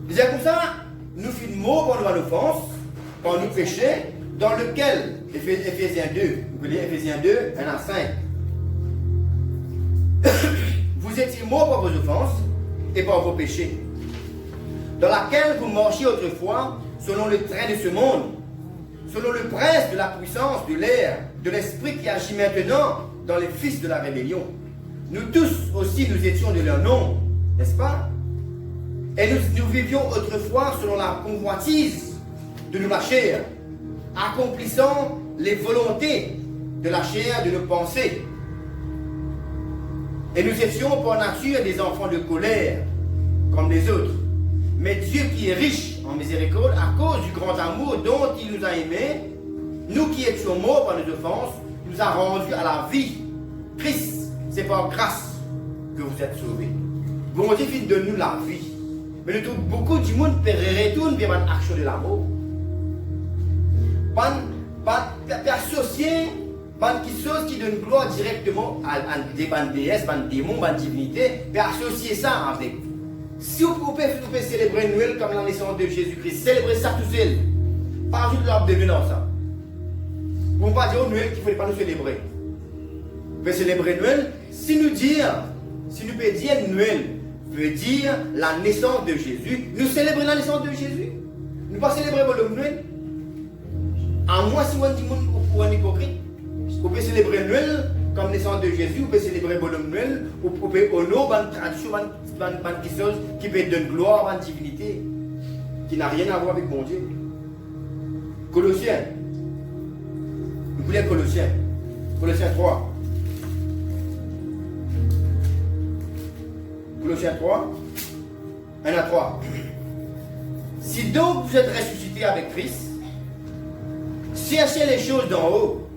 C'est comme ça, nous fîmes mort par nos offenses, par nos péchés, dans lequel, Éphésiens 2, vous voulez Éphésiens 2, 1 à 5. Vous étiez morts par vos offenses et par vos péchés, dans laquelle vous marchiez autrefois, selon le train de ce monde, selon le prince de la puissance de l'air, de l'esprit qui agit maintenant dans les fils de la rébellion. Nous tous aussi, nous étions de leur nom, n'est-ce pas? Et nous vivions autrefois selon la convoitise de la chair, accomplissant les volontés de la chair, de nos pensées. Et nous étions par nature des enfants de colère, comme les autres. Mais Dieu qui est riche en miséricorde, à cause du grand amour dont il nous a aimés, nous qui étions morts par nos offenses, nous a rendus à la vie. Christ, c'est par grâce que vous êtes sauvés. Bon Dieu donne nous la vie. Mais nous trouvons beaucoup du monde retourne vers l'action de l'amour. Pas associer quelque chose qui donne gloire directement à des déesses, des démons, des divinités, mais associer ça avec. Si vous pouvez célébrer Noël comme la naissance de Jésus-Christ, célébrer ça tout seul. Pas ajouter l'arbre de Noël dans ça. Vous ne pouvez pas dire au Noël qu'il ne faut pas nous célébrer. Vous pouvez célébrer Noël si nous pouvons dire Noël veut dire la naissance de Jésus. Nous célébrons la naissance de Jésus. Nous ne pas célébrer le Noël. À moins si on dit ou un hypocrite. Vous pouvez célébrer Noël comme naissance de Jésus, vous pouvez célébrer le Noël, vous pouvez honorer une tradition, quelque chose qui peut donner gloire à une divinité qui n'a rien à voir avec mon Dieu. Colossiens. Vous voulez Colossiens. Colossiens 3. Colossiens 3. 1 à 3. Si donc vous êtes ressuscités avec Christ, cherchez les choses d'en haut,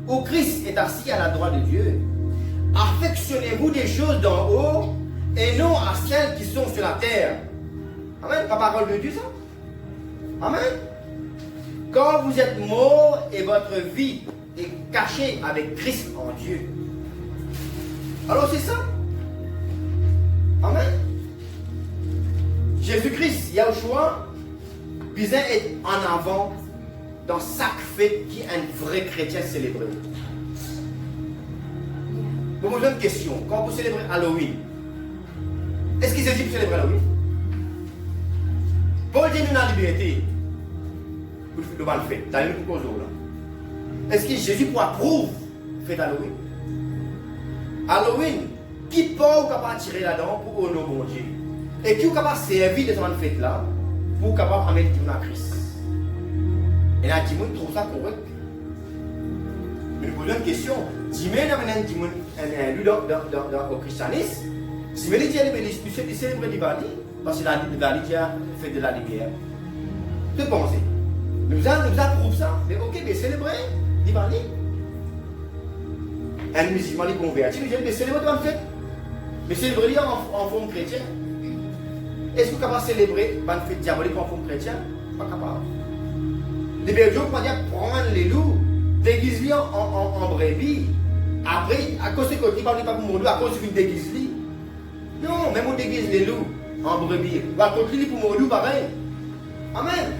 où Christ est assis à la droite de Dieu, affectionnez-vous des choses d'en haut et non à celles qui sont sur la terre. Amen. Pas parole de Dieu, ça? Amen. Quand vous êtes mort et votre vie est cachée avec Christ en Dieu. Alors c'est ça. Amen. Jésus-Christ, Yahushua, visait être en avant dans chaque fête qui un vrai chrétien célébrait. Vous me posez une question. Quand vous célébrez Halloween, est-ce que Jésus peut célébrer Halloween? Paul dit nous la liberté. Vous le fait. Dans une cause là. Est-ce que Jésus pourra prouver fête Halloween? Halloween, qui peut capable tirer là-dedans pour honorer bon Dieu? Et qui est capable de servir de cette fête là pour capable amener le à Christ? Et là, Dimon trouve ça correct. Mais nous posons une question. Dimon amène Dimon au christianisme. Dimon dit qu'il célèbre Diwali parce que la Diwali fait de la lumière. Que pensez? Nous approuvons ça. Mais ok, mais célébrer Diwali. Un musulman est converti, nous disons, mais célébrer en fait. Mais célébrer en forme chrétienne. Est-ce que vous êtes capable de célébrer une fête diabolique en forme chrétienne? Pas capable. Les bergers, on va dire, prendre les loups, déguiser en brebis. Après, à cause de côté, pas pour mon loup, à cause d'une déguise. Non, même on déguise les loups en brebis. Ou à côté, pour mon loup, pareil. Amen.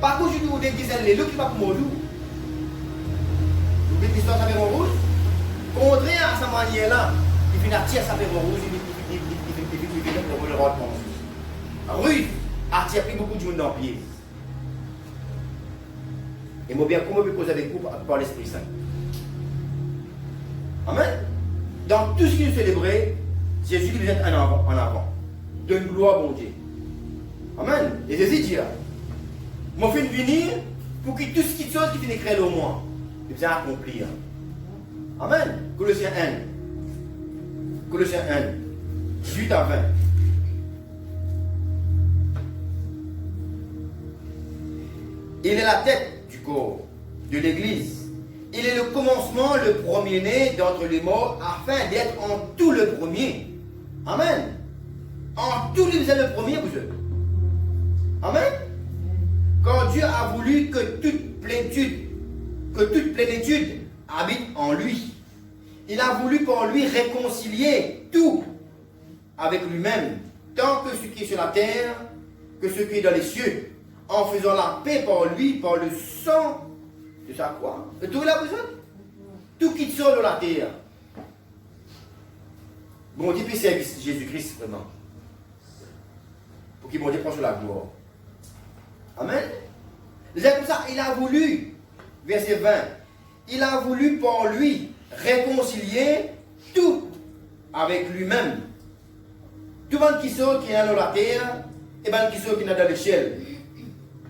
Par contre, je vous déguise les loups qui pas pour mon loup. Vous voyez l'histoire avec mon rouge? Contraire à sa manière-là, il finit à tirer sa fèvre rouge, il finit pour le roi de Rude, a tiré beaucoup de monde dans le pied. Et moi bien, comment je peux causer avec vous par l'Esprit Saint? Amen. Dans tout ce qui nous célébrait, Jésus qui nous est en avant. Donne gloire à bon Dieu. Amen. Et Jésus dit, moi je vais venir pour que tout ce qui chose qui finit créer au moins, il vient accomplir. Amen. Colossiens 1. Colossiens 1. 18 à 20. Il est la tête du corps, de l'Église. Il est le commencement, le premier-né d'entre les morts, afin d'être en tout le premier. Amen. En tout, vous êtes le premier, vous êtes. Amen. Quand Dieu a voulu que toute plénitude habite en lui, il a voulu pour lui réconcilier tout avec lui-même, tant que ce qui est sur la terre, que ce qui est dans les cieux, en faisant la paix par lui, par le sang de sa croix. Et tout il a besoin. Tout qui sort de la terre. Bon Dieu puisse servir Jésus-Christ vraiment. Pour qu'il bon Dieu prenne sur la gloire. Amen. C'est comme ça, il a voulu, verset 20, il a voulu par lui réconcilier tout avec lui-même. Tout le monde qui sort qui est dans la terre, et bien qui sort qui est dans l'échelle.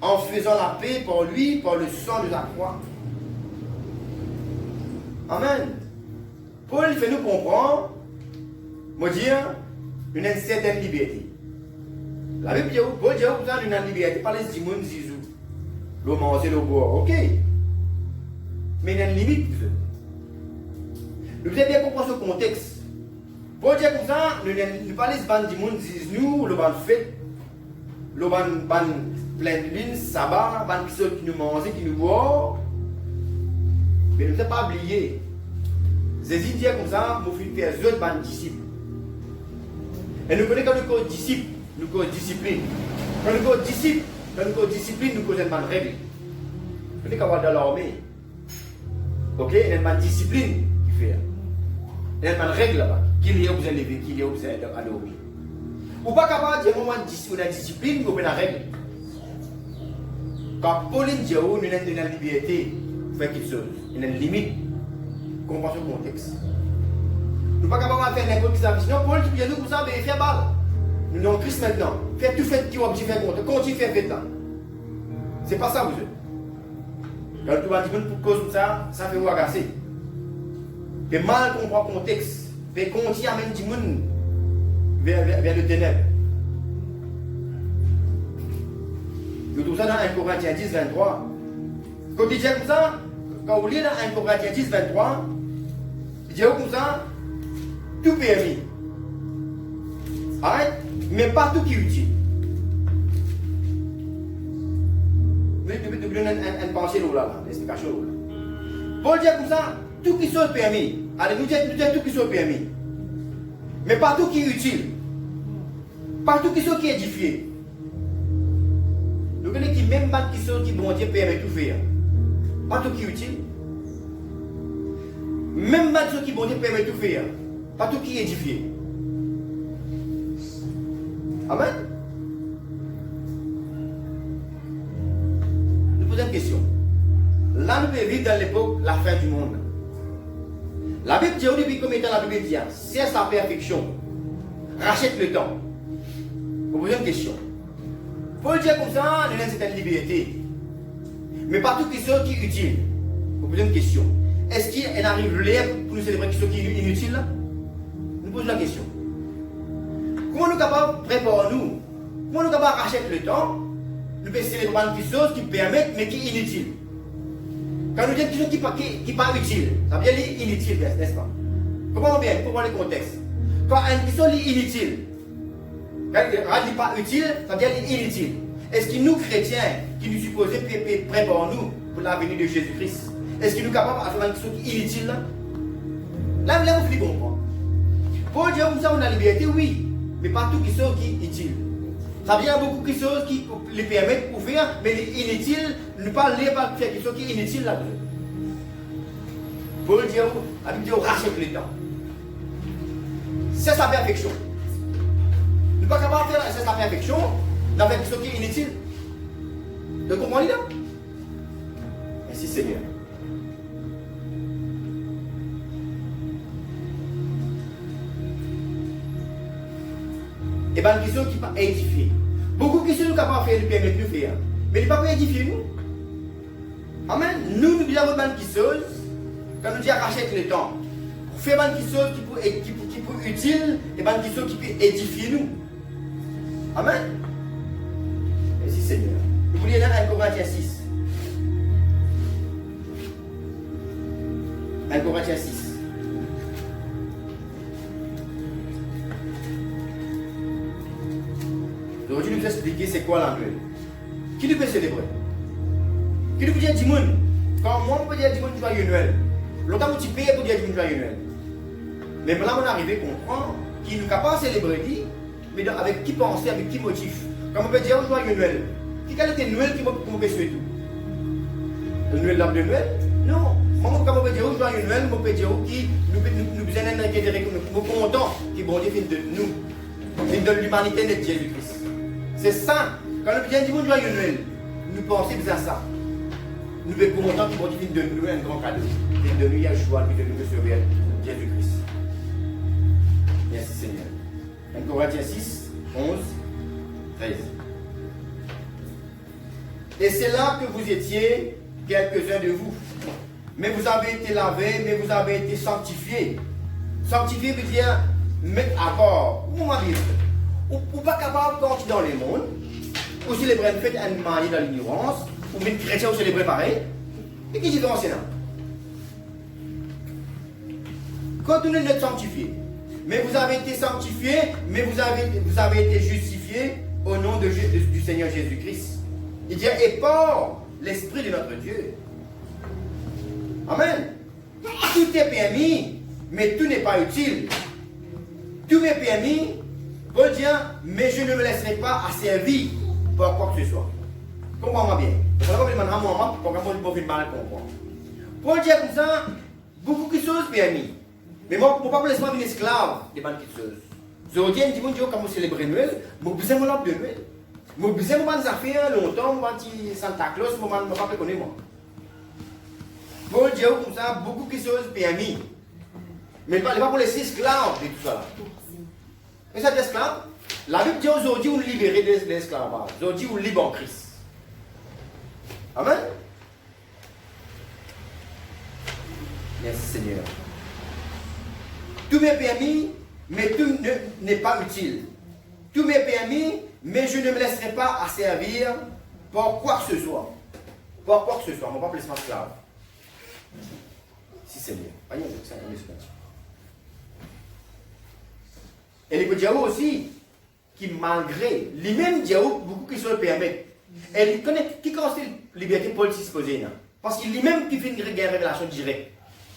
En faisant la paix par lui, par le sang de la croix. Amen. Paul fait nous comprendre, moi dire, une certaine liberté. La Bible dit, Paul dit, vous avez une liberté, pas les dimons zizou. Le manger, le boire, ok. Mais il y a une limite, vous avez bien compris ce contexte. Paul dit comme ça, nous ne parlons pas de dimons zizou, le ban fait, le ban plein de lune, sabbat, ban qui nous mange, qui nous boit. Mais nous ne sommes pas oubliés. Jésus dit comme ça, nous faisons faire autres ban disciples. Et nous connaissons quand nous sommes disciples, nous sommes discipline. Quand nous sommes disciples, nous discipline, nous connaissons une règle. Nous sommes dans l'armée. Ok, il y a une discipline qui fait. Il y a une règle là-bas, qu'il y a besoin de lever, qu'il y a besoin d'adorer. Ou pas capable de dire moment où la discipline, nous avons la règle. Quand Pauline dit nous avons une liberté, faire quelque chose, il y a une limite. Comprends ce contexte. Nous ne sommes pas capables de faire n'importe qui. Sinon, Paul qui vient nous, vous savez, faire balle. Nous sommes en Christ maintenant. Faites tout fait qui va faire compte. Continue à faire fait là. C'est pas ça, vous êtes. Quand tu vas dire pour cause de ça, ça fait vous agacer. Mais mal comprendre le contexte. Mais continue à amener du monde vers le ténèbre. Nous trouvons ça dans 1 Corinthiens 10, 23. Quand il dit comme ça, quand vous lisez dans 1 Corinthiens 10, 23, il dit comme ça, tout permis. Arrête, mais pas tout qui est utile. Vous donner une pensée là, une explication là. Paul dit comme ça, tout qui soit permis. Allez, nous disons tout qui soit permis. Mais pas tout qui est utile. Pas tout qui soit qui est édifié. Nous connaissons qui même pas qui sont qui bon Dieu permet tout faire. Pas tout qui est utile. Même pas tout qui bon Dieu permet tout faire. Pas tout qui est édifié. Amen. Nous posons une question. Là, nous pouvons vivre dans l'époque, la fin du monde. La Bible dit, depuis combien de temps la Bible dit, cesse la perfection, rachète le temps. Vous posez une question. Paul dit comme ça, nous avons une certaine liberté. Mais pas tout qui est utile. Vous posez une question. Est-ce qu'il arrive l'air pour nous célébrer ce qui est inutile là? Nous posons la question. Comment nous sommes capables de préparer nous? Comment nous sommes capables de racheter le temps? Nous pouvons célébrer quelque chose qui permet, mais qui est inutile. Quand nous disons quelque chose qui n'est pas utile, ça veut dire inutile, n'est-ce pas? Comprenons bien, pour voir le contexte. Quand une question est inutile, quand elle n'est pas utile, ça veut dire inutile. Est-ce que nous, chrétiens, qui nous supposons préparer nous pour la venue de Jésus-Christ, est-ce que nous sommes capables de faire une question qui est inutile là? Là, vous pouvez comprendre. Pour dire comme ça, on a la liberté, oui, mais pas tout qui sont qui est utile. Ça veut dire beaucoup de choses qui les permettent de faire, mais les inutiles, ne pas lire, pas faire quelque chose qui est inutile là-dedans. Pour dire, la Bible dit, on rachète le temps. C'est sa perfection. Nous ne sommes pas capables de faire c'est sa perfection, dans quelque chose qui est inutile. Vous comprenez là? Merci Seigneur. Et bien, une question qui n'est pas édifiée. Beaucoup de questions nous sommes capables de faire, nous permettent de faire. Mais ils ne sont pas édifier nous. Amen. Nous devons avoir une question, quand nous disons rachète le temps, pour faire une question qui peut être utile, et une question qui peut édifier nous. Amen. Merci Seigneur. Vous voulez lire 1 Corinthiens 6. 1 Corinthiens 6. Aujourd'hui, nous allons expliquer c'est quoi l'annuel. Qui nous peut célébrer? Qui nous peut dire dimanche? Quand moi, je peux dire dimanche joyeux Noël. Longtemps, tu payes pour dire dimanche joyeux Noël. Mais là, on est arrivé à comprendre qu'il nous capable de célébrer, mais avec qui penser, avec qui motif. Quand on peut dire joyeux Noël, qui qualité Noël qui peut souhaiter tout? Le Noël l'arbre de Noël? Non. Moi, quand on peut dire joyeux Noël, on peut dire qui nous besoin d'intégrer, nous sommes contents que bon Dieu vienne de nous, de l'humanité de Jésus-Christ. C'est ça. Quand nous disons dimanche joyeux Noël, nous pensons à ça. Nous sommes contents que bon Dieu vienne de nous un grand cadeau. Vienne de nous Yahshua, puis de nous sauver Jésus-Christ. Merci Seigneur. 1 Corinthiens 6, 11, 13. Et c'est là que vous étiez, quelques-uns de vous. Mais vous avez été lavés, mais vous avez été sanctifiés. Sanctifié veut dire mettre à bord. Où m'a dit? Ou pas capable de continuer dans le monde, ou célébrer une fête à une manière dans l'ignorance, ou même chrétien ou célébrer pareil. Et qui différencie là? Continuez d'être sanctifié. Mais vous avez été sanctifié, mais vous avez été justifié au nom du Seigneur Jésus-Christ. Il dit, et par l'Esprit de notre Dieu. Amen. Tout est permis, mais tout n'est pas utile. Tout m'est permis, Paul dit, mais je ne me laisserai pas asservir par quoi que ce soit. Comprends-moi bien. Paul dit comme ça, beaucoup de choses permis. Mais moi, pour ne pas me laisser une esclave des bonnes choses. Je dis, je dis, quand vous célébrez Noël, vous besoin de l'arbre de Noël. Vous besoin de faire affaires longtemps, vous avez Santa Claus, vous ne pas connaître moi. Paul dit comme ça, beaucoup de choses permis. Mais il ne pas pour laisser esclaves de tout ça. Et ça, esclave, la Bible dit aujourd'hui, vous libérez de l'esclavage. Aujourd'hui, vous libérez en Christ. Amen. Merci Seigneur. Tout m'est permis, mais tout n'est pas utile. Tout m'est permis, mais je ne me laisserai pas asservir par quoi que ce soit. Par quoi que ce soit, mon papa laisse-moi esclave. Si c'est bien. Pas ça, et les Diao aussi, qui malgré, lui-même Diao, beaucoup qui se le permettent. Et il connaît, qui commence la liberté pour disposer, non? Parce qu'il lui-même qui fait une révélation directe.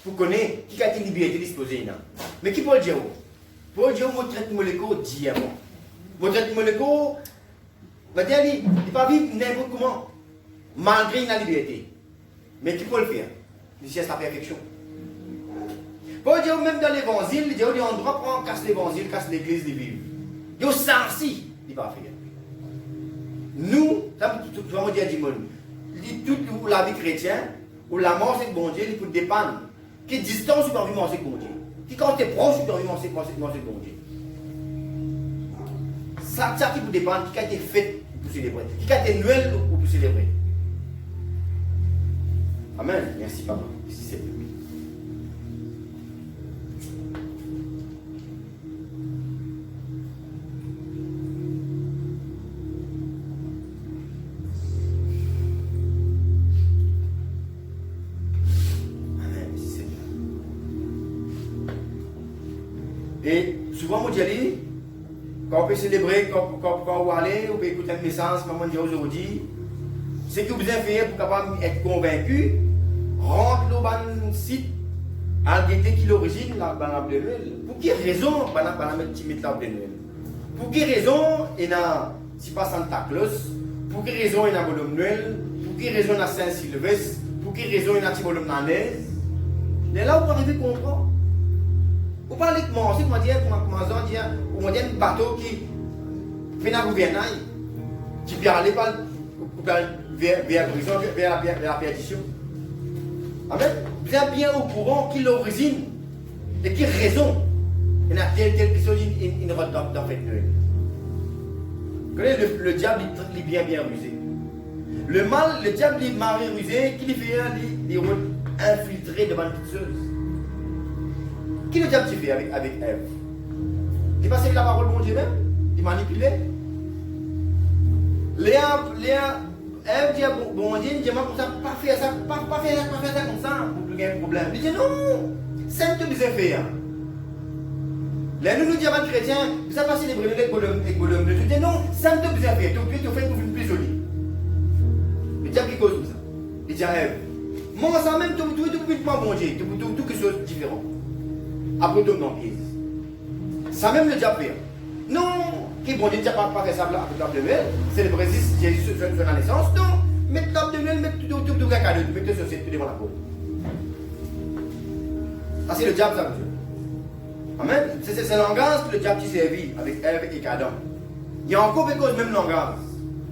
Vous connaissez, qui a une liberté disposée, non? Mais qui pour le Diao? Pour le Diao, moi, traite mon écho diamant. Moi, traite mon écho, va dire, il ne peut pas vivre n'importe comment, malgré la liberté. Mais qui peut le faire? C'est sa perfection. Pour dire même dans l'évangile, il dit on doit prendre, casse l'évangile, casse l'église, les vivre. Il y a ça aussi, il va faire. Nous, tu vas me dire, toute la vie chrétienne, ou la mort c'est bon Dieu, il faut dépendre. Quelle distance tu peux vivre c'est bon Dieu? Qui quand tu es proche, tu peux vivre c'est bon Dieu. Ça qui peut dépendre, qui a été fait pour célébrer, qui a été Noël pour célébrer. Amen. Merci papa. Ici c'est lui. Et souvent, on dit, quand on peut célébrer, quand on va aller, on peut écouter une message, comme on dit aujourd'hui, c'est que vous avez fait pour capable être convaincu, rentre dans le site, à guetter qui l'origine, la banane de Noël. Pour quelle raison, banane de Noël? Pour quelle raison, il y a, si pas Santa Claus, pour quelle raison, il y a bonhomme Noël, pour quelle raison, il y a Saint-Sylvestre, pour quelle raison, il y a petit bonhomme Nanès. Mais là, vous arrivez à comprendre. Vous parlez de manger, on dit un bateau qui fait un gouvernail, qui peut aller vers la perdition. Amen. Vous êtes bien au courant qui l'origine et qui raison. Il y a telle qui sont une route dans fait Noël. Le diable est bien rusé. Le diable est mal rusé, qui lui fait des routes infiltrées devant une petite chose. Qui le diable fait avec Ève? Il passe avec la parole de mon Dieu même? Il manipulait? Ève dit bon Dieu, il dit comme ça, pas faire ça comme ça, pour plus un problème. Il dit non, c'est un peu bien fait. Là, nous disons à chrétiens, vous avez passé les brûlés avec Bolom. Il dit non, c'est un peu bien fait, tu fais pour une plus jolie. Le diable qui cause tout ça. Il dit à Ève, moi ça même, tout pas bon Dieu, tout quelque chose de différent. Après tout, non, ça même le diable fait. Non, qui bon Dieu ne pas fait ça avec la table de Noël, c'est le Brésil, Jésus sur la naissance. Non, mettre la table de Noël, mettre tout le cadeau, mettre la société devant la porte. Ça, c'est le diable, ça, monsieur. Amen. C'est le langage que le diable s'est servi avec Ève et Adam. Il y a encore quelque chose, même langage.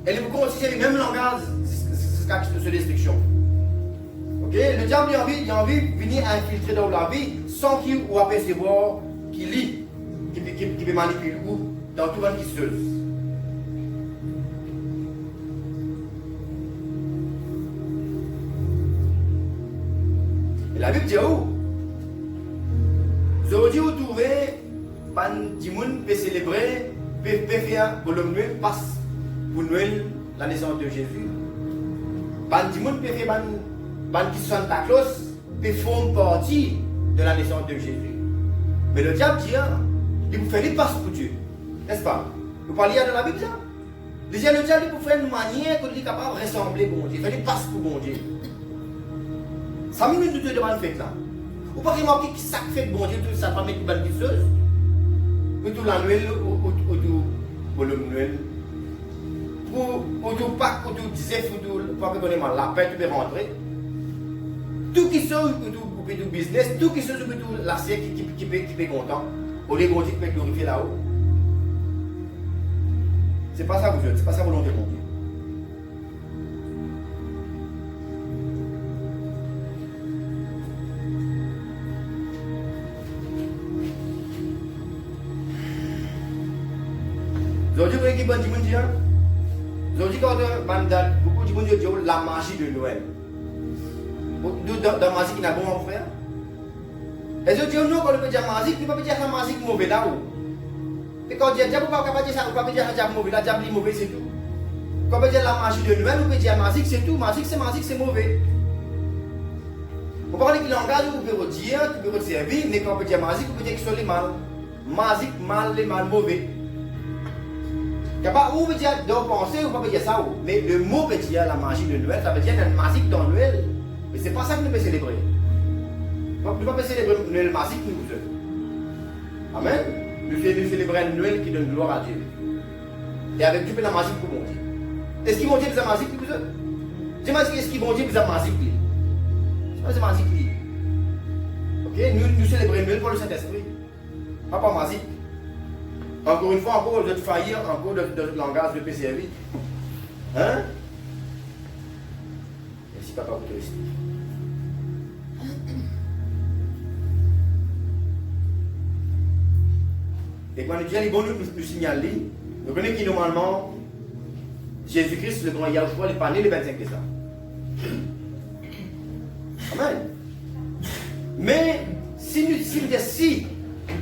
Elle est beaucoup aussi le même langage, c'est destruction. Ok, le diable il a envie de venir infiltrer dans la vie sans qu'il ou apercevoir qu'il lit, qui peut manipuler ou dans tout le monde qui se fait. Et la Bible dit où? Aujourd'hui, vous trouvez, des gens peut célébrer, peut faire pour le Noël, passe pour Noël, la naissance de Jésus. Des gens peut faire qui Santa Claus peut former partie de la naissance de Jésus. Mais le diable dit, il vous fait les passes pour Dieu. N'est-ce pas? Vous parlez de la Bible, ça? Déjà, le diable vous fait une manière qu'il est capable de ressembler à bon Dieu. Il fait les passes pour bon Dieu. Ça me dit de devant le fait là. Vous pouvez remarquer qui ça fait de bon Dieu, tout ça va mettre une bonne chose. Ou tout la Noël, ou tout le Noël. Ou tout Pâques, ou tout 10, ou tout la paix, tu peux rentrer. Tout qui sont pour tout business, tout qui sont pour tout la serre qui peut content, au lieu de Dieu qui peut glorifier là-haut. C'est pas ça vous c'est pas ça volonté de mon Dieu. Aujourd'hui, vous voyez qui bon Dieu? Aujourd'hui, quand beaucoup de monde disent la magie de Noël. Dans la magie qui n'a pas bon frère. Et je dis non, quand on peut dire magie, il ne peut pas dire la magie mauvaise là-haut. Et quand on dit diable, on ne peut pas dire ça, on ne peut pas dire diable mauvais, la diable est mauvais, c'est tout. Quand on peut dire la magie de Noël, on peut dire magique, c'est tout. Magique, c'est mauvais. On parle de langage, vous pouvez dire, vous pouvez servir, mais quand on peut dire magique, vous pouvez dire que ce sont les mal. Magique, mal, les mal, mauvais. Ou peut dire donc penser, ou pas peut dire ça, mais le mot peut dire la magie de Noël, ça veut dire une magique dans Noël. Mais c'est pas ça que nous pouvons célébrer. Nous ne pouvons pas célébrer Noël magique, nous vous. Amen. Nous célébrons Noël qui donne gloire à Dieu. Et avec Dieu, la magique pour mon Dieu. Est-ce qu'ils vont dire que c'est magique pour vous? Dis-moi, est-ce qu'ils vont dire que c'est magique? C'est magique. Ok? Nous célébrons Noël pour le Saint-Esprit. Pas magique. Encore une fois, encore de faillir, encore de langage de PCRV. Hein? Merci, papa, pour te rester. Et quand nous disons, il bon nous signaler, nous connaissons que normalement, Jésus-Christ, le grand Yahushua, il est pas né le 25 décembre. Amen. Mais si nous décidons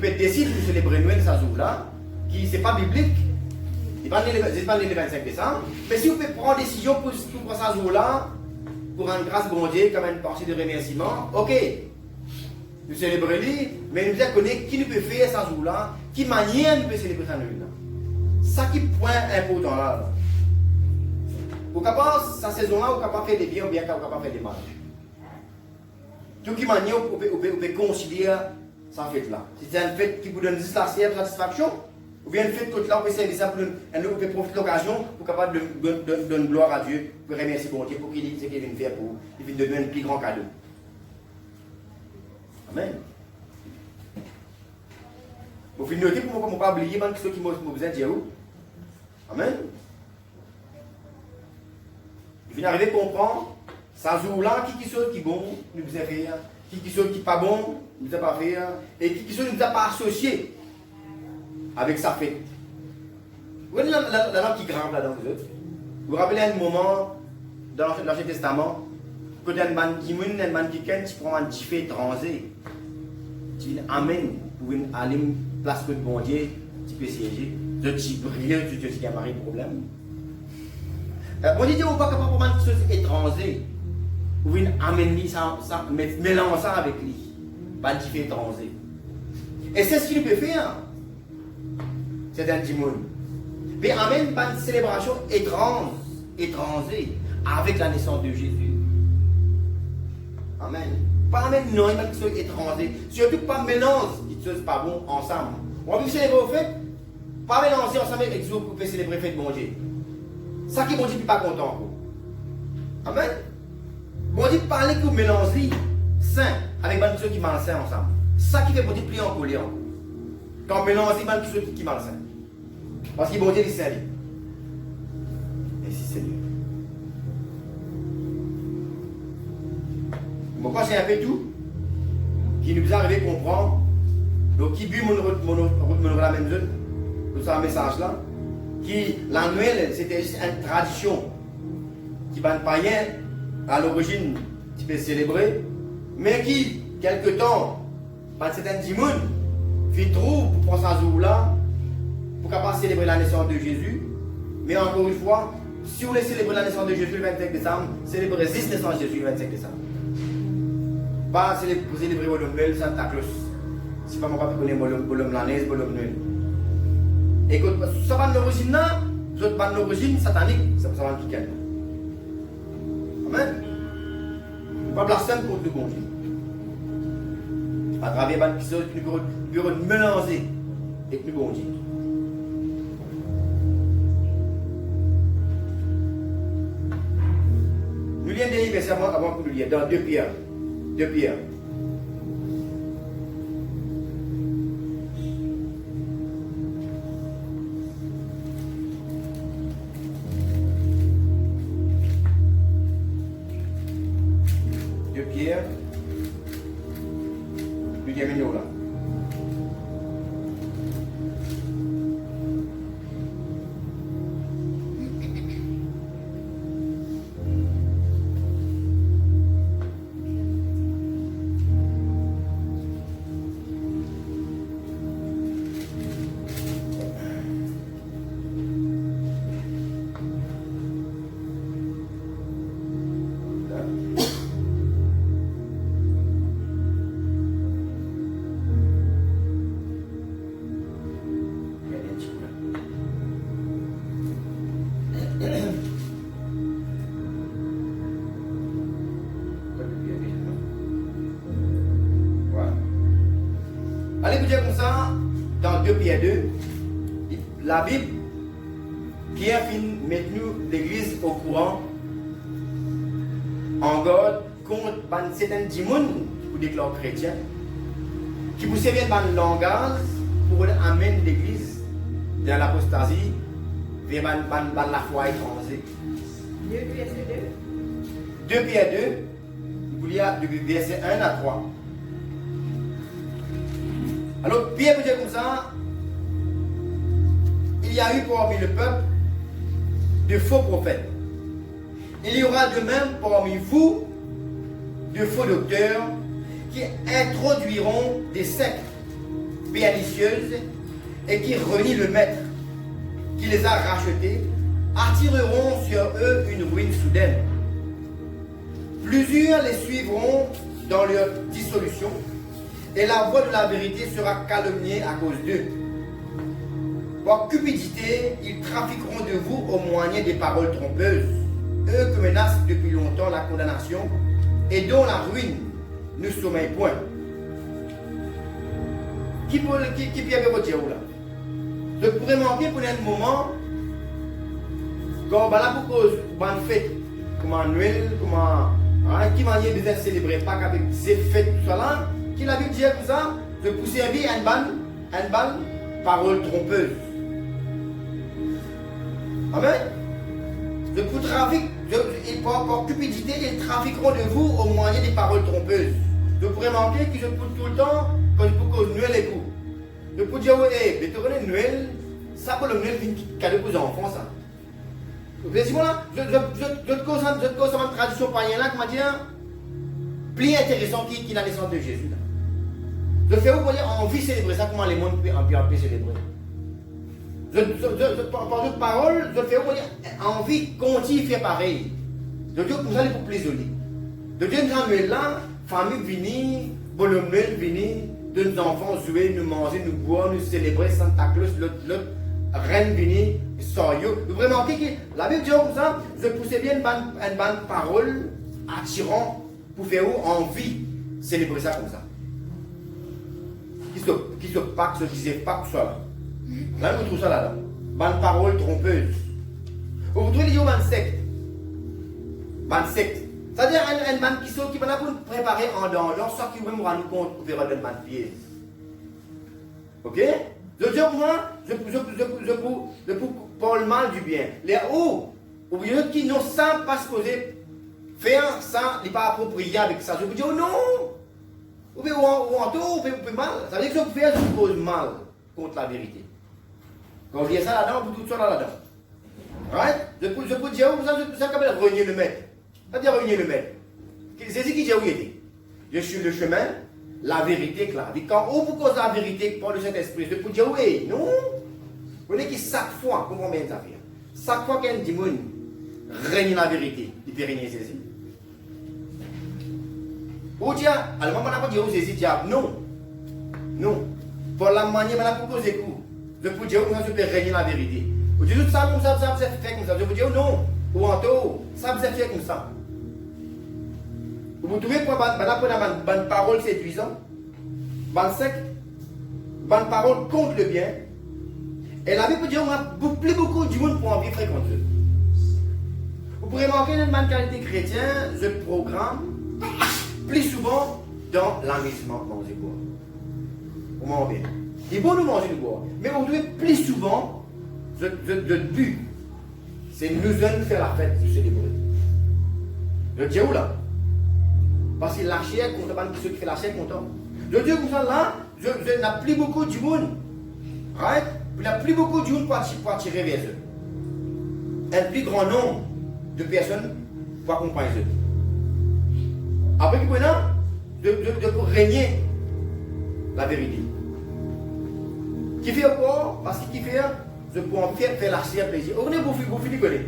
de célébrer Noël ce jour-là, qui n'est pas biblique, il n'est pas né le 25 décembre, mais si vous pouvez prendre décision pour ce jour-là, pour rendre grâce bon Dieu, comme une partie de remerciement, ok, nous célébrons lui, mais nous connaissons qui nous peut faire ce jour-là, qui manière nous peut célébrer ce jour-là. Ça qui point important là. Vous pouvez cette saison-là, vous pouvez faire des biens ou bien vous pouvez faire des mal. Tout qui manière, vous pouvez considérer cette fête-là. Si c'est une fête qui vous donne juste la satisfaction, ou bien une fête que là, vous pouvez servir ça pour vous pouvez profiter de l'occasion pour capable de donner gloire à Dieu, pour remercier bon Dieu, pour qu'il dise ce qu'il vient faire pour vous, il vient de donner un plus grand cadeau. Amen. Vous pouvez noter pour ne pas oublier ceux qui m'ont besoin de dire où. Amen. Il vient d'arriver à comprendre, ça jour-là, qui sont qui bon, nous vous a fait, qui sont qui pas bon, nous a pas fait, et qui sont nous a pas associés avec sa fête. Vous voyez la langue qui grimpe là-dedans, vous autres. Vous vous rappelez un moment dans l'Ancien Testament, quand il y a un man qui prend un petit fait étranger, tu dis Amen, pour aller place que bon Dieu, tu peux siéger, de t'y briller, tu te dis qu'il y a un problème. Bon Dieu, on ne peut pas prendre une chose étrangère, ou une amener ça, mélanger ça avec lui, pas un petit fait étranger. Et c'est ce qu'il peut faire. C'est un dimon. Mais amène pas une célébration étrangère, avec la naissance de Jésus. Amen. Pas amène non, une chose étrangère. Surtout pas mélange des choses pas bon ensemble. On va célébrer au fait, pas mélanger ensemble avec Dieu pour célébrer le fait de bon Dieu. Ça qui bon Dieu n'est pas content. Amen. Bon Dieu parler que vous mélangez saint avec des choses qui malsains ensemble. Ça qui fait bon Dieu plier en colère. Quand on mélange des choses qui malsains. Parce que bon Dieu est saint. Merci Seigneur. Bon, c'est un peu tout qui nous est arrivé à comprendre. Donc, qui but la même zone, tout ça, un message là, qui, la Noël, c'était juste une tradition qui va païen à l'origine, qui peut célébrer, mais qui, quelque temps, par certains dimons, fit trop pour prendre ce jour-là, pour capable célébrer la naissance de Jésus. Mais encore une fois, si vous voulez célébrer la naissance de Jésus le 25 décembre, célébrez 6 naissance de Jésus le 25 décembre. Pas célébrer le Noël Santa Claus. Si pas mon papa connaît le l'année, le Noël. Et que ça va de l'origine là, ça va de l'origine satanique, ça va de quitter. Amen. Pas blasphème contre le bon Dieu. À travers les choses qui nous mélanger avec le bon Dieu. Nous lisons des versets avant que nous lisions dans 2 Pierre. 2 Pierre. ça, dans 2 Pierre 2, la Bible, Pierre met nous l'église au courant, en garde contre certains démons qui vous déclarent chrétiens, qui vous servent de langage pour amener l'église dans l'apostasie vers la foi étrangère. 2 Pierre 2, vous lire du verset 1 à 3. Alors, Pierre vous dit comme ça, il y a eu parmi le peuple de faux prophètes. Il y aura de même parmi vous de faux docteurs qui introduiront des sectes pernicieuses et qui renient le maître qui les a rachetés, attireront sur eux une ruine soudaine. Plusieurs les suivront dans leur dissolution et la voie de la vérité sera calomniée à cause d'eux. Par cupidité, ils trafiqueront de vous au moyen des paroles trompeuses, eux que menace depuis longtemps la condamnation et dont la ruine ne sommeille point. Qui peut votre dire là? Je pourrais manquer pour un moment, quand on va pour cause de fête, comme Noël, qui m'a dit de célébrer Pâques avec ces fêtes, tout ça là, qui l'a vu dire comme ça, je peux servir une bonne parole trompeuse. Amen. Je peux trafiquer, par cupidité, ils trafiqueront de vous au moyen des paroles trompeuses. Je pourrais manquer que je peux tout le temps, quand je peux cause Noël et coup. Je peux dire, hey, mais tu connais Noël, ça pour le Noël, c'est un cadeau pour les enfants, ça. Vous voyez, là, je cause une tradition païenne là qui m'a dit, plus intéressant qui la naissance de Jésus. Là. Je fais vous dire, envie de célébrer ça, comment les mondes peuvent célébrer. Par d'autres paroles, je fais vous dire, envie de continuer à faire pareil. Je dis, vous allez pour plaisir. Je dis, Noël là, famille venir, bonhomme Noël venir, de nos enfants jouer, nous manger, nous boire, nous célébrer Santa Claus, l'autre reine venir, soyeux. Vous pouvez remarquer que la Bible dit comme ça, je poussais bien une bonne parole attirant pour faire envie de célébrer ça comme ça. Qui se Pâques, se disait Pâques, tout ça là. Là, vous trouvez ça là-dedans. Bonne parole trompeuse. Vous trouvez les gens bonne secte. Bonne secte. C'est-à-dire un bande qui va pour nous préparer en dehors, soit qui va nous rendre compte pour faire une bande pièce. Ok? Je dis moi, je pour pas le mal du bien. Les hauts, ou bien qui ne savent pas se poser, faire ça, n'est pas approprié avec ça. Je vous dis oh non! Ou bien en tout, ou bien mal. Ça veut dire que je fais, je pose mal contre la vérité. Quand on dit ça là-dedans, vous tout ça là-dedans. Right? Je peux dire, vous savez, ça s'appelle renier le maître. C'est-à-dire renier le maître. C'est ce qui dit où il était. Je suis le chemin, la vérité, la vie. Quand on vous cause la vérité par le Saint-Esprit, je peux dire oui, non. Vous voyez que chaque fois, comment bien ça fait? Chaque fois qu'un démon règne la vérité, il peut régner Jésus. Ou dire, alors on n'a pas dit où Jésus diable, non. Non. Pour la manière, on n'a pas posé coup. Je peux dire, je peux régner la vérité. Vous dites, ça, comme ça, vous êtes fait comme ça. Je peux dire, non. Ou en tout, ça, vous êtes fait comme ça. Vous trouvez pour une parole séduisante, une secte, une parole contre le bien. Et la Bible peut dire, on a plus beaucoup de monde pour en vivre contre eux. Vous pourrez manquer une bonne qualité chrétienne, je programme plus souvent dans l'amusement, manger boire. Vous m'en bien. Il est bon de manger de boire. Mais vous trouvez plus souvent, de but, c'est nous allons faire la fête, de célébrer. Je dis où là? Parce que la chair, ceux qui font la chair content. Je dis comme ça là, je n'ai plus beaucoup de monde. Right? Il n'y a plus beaucoup de monde pour attirer vers eux. Un plus grand nombre de personnes pour accompagner eux. Après, de régner la vérité. Qui fait quoi? Parce qu'il fait, je peux en faire la chair plaisir. On est vous finissez.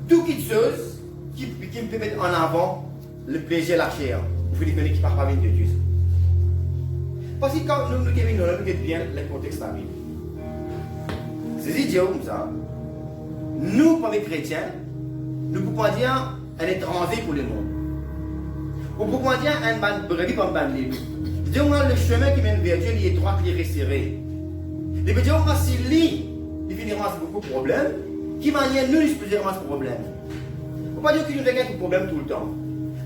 Tout qui chose qui me peut mettre en avant le plaisir de la chair. Vous finissez qui ne parle pas bien de Dieu. Parce que quand nous regardons bien le contexte de la Bible. C'est idiot comme ça. Nous, comme chrétiens, nous ne pouvons pas dire un étranger pour le monde. On ne peut pas dire un brebis comme un brebis. Dieu a le chemin qui mène vers Dieu, il est étroit, il est resserré. Et puis Dieu a si lui, il finira beaucoup de problèmes, qui manière nous, il se posera ce problème. Il ne faut pas dire qu'il nous fait quelques problèmes tout le temps.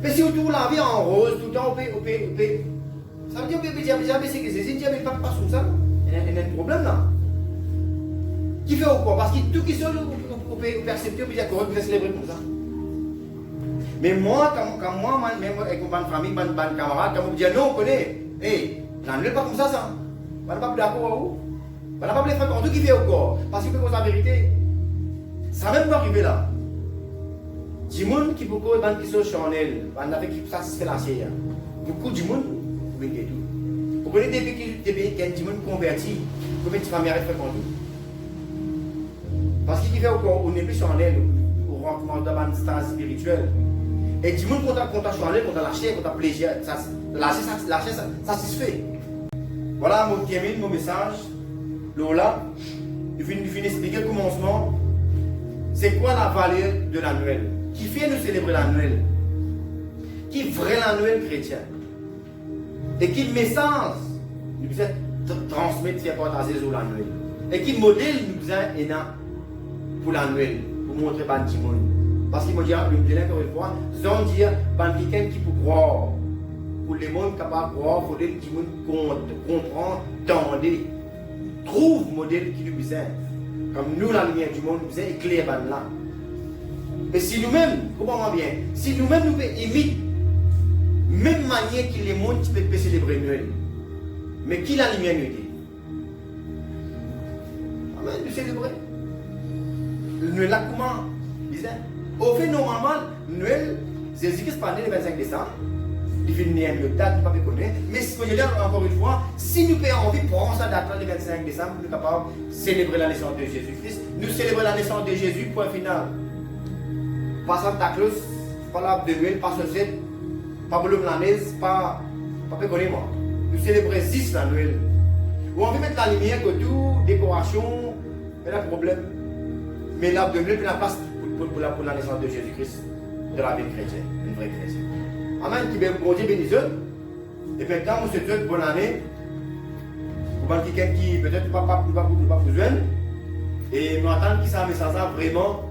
Mais si autour la vie en rose, tout le temps, ça veut dire que c'est que c'est Dieu ne pas sur ça. Il y a un problème là. Qui fait quoi? Parce que tout qui sont au percepteur, on peut dire qu'on peut célébrer comme ça. Mais moi, quand moi, même avec ma famille, ma camarade, quand on me dit non, on connaît, non, ne pas comme ça. On n'a pas d'accord. On n'a pas les frères, tout qui fait au corps. Parce que la vérité, ça même pas arriver là. Du monde qui beaucoup qui sont charnels, on a fait qui satisfait la chair. Beaucoup de monde, vous voyez tout. Vous connaissez des pays qui ont du monde converti, combien de familles arrêtent fréquenter. Parce qu'il fait au corps, on n'est plus charnel, au rentrement dans un stade spirituel. Et du monde qu'on t'a charnel, qu'on t'a lâché, qu'on t'a plaisir, lâcher, ça satisfait. Voilà mon message. Lola, il finit expliquer le commencement. C'est quoi la valeur de l'annuel? Qui fait nous célébrer l'annuel? Qui vrai l'annuel chrétien? Et quel message nous devons transmettre, faire partager sur l'annuel? Et quel modèle nous devons pour l'annuel? Pour montrer à tout le monde. Parce qu'il m'a dit, encore une fois, sans dire, quelqu'un qui peut croire. Pour les gens capables de croire, il faut que tout le monde comprend, tendez. Trouve le modèle qui nous besoin. Comme nous, la lumière du monde, nous besoin éclairer là. Mais si nous-mêmes, comprenons bien, si nous-mêmes nous imitent, même manière que les mondes qui peuvent célébrer Noël, mais qui la lumière nous dit? Amen, nous célébrer. Noël là, comment? Au fait, normalement, Noël, Jésus-Christ parlait le 25 décembre. Il fait une date, pas connaître. Mais ce que je dis encore une fois, si nous avons envie de prendre cette date le 25 décembre, nous sommes capables de célébrer la naissance de Jésus-Christ. Nous célébrons la naissance de Jésus, point final. Pas Santa Claus, pas l'arbre de Noël, pas Sosette, pas Boulogne l'anaise, pas connaître moi. Nous célébrons 6 la Noël. Ou on veut mettre la lumière, que tout, décoration, il y a un problème. Mais l'arbre de Noël prend la place pour la naissance de Jésus-Christ, de la vie chrétienne, une vraie chrétienne. Amen, qui bon Dieu bénisse. Et maintenant, nous souhaitons une bonne année. Pour quelqu'un qui peut-être pas besoin. Et nous attendons que ça message vraiment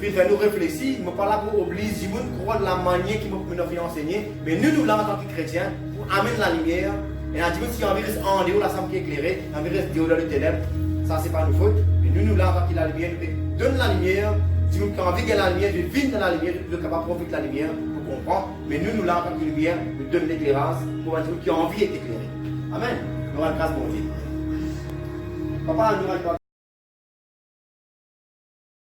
faire nous réfléchir. Je ne suis pas là pour obliger les gens croire de la manière qui nous fait enseigner. Mais nous là en tant que chrétiens, pour amener la lumière. Et on dit si on reste en dehors, la chambre qui est éclairée, on reste dehors dans le ténèbres, ça c'est pas notre faute. Mais nous là en tant que la lumière, nous donne la lumière. Si nous avons envie de la lumière, je vis dans la lumière, je suis capable de profiter de la lumière. Comprend, mais nous là, en tant que lumière, nous donnons l'éclairage pour un truc qui a envie d'être éclairé. Amen. Nous allons grâce pour Dieu. Papa, nous allons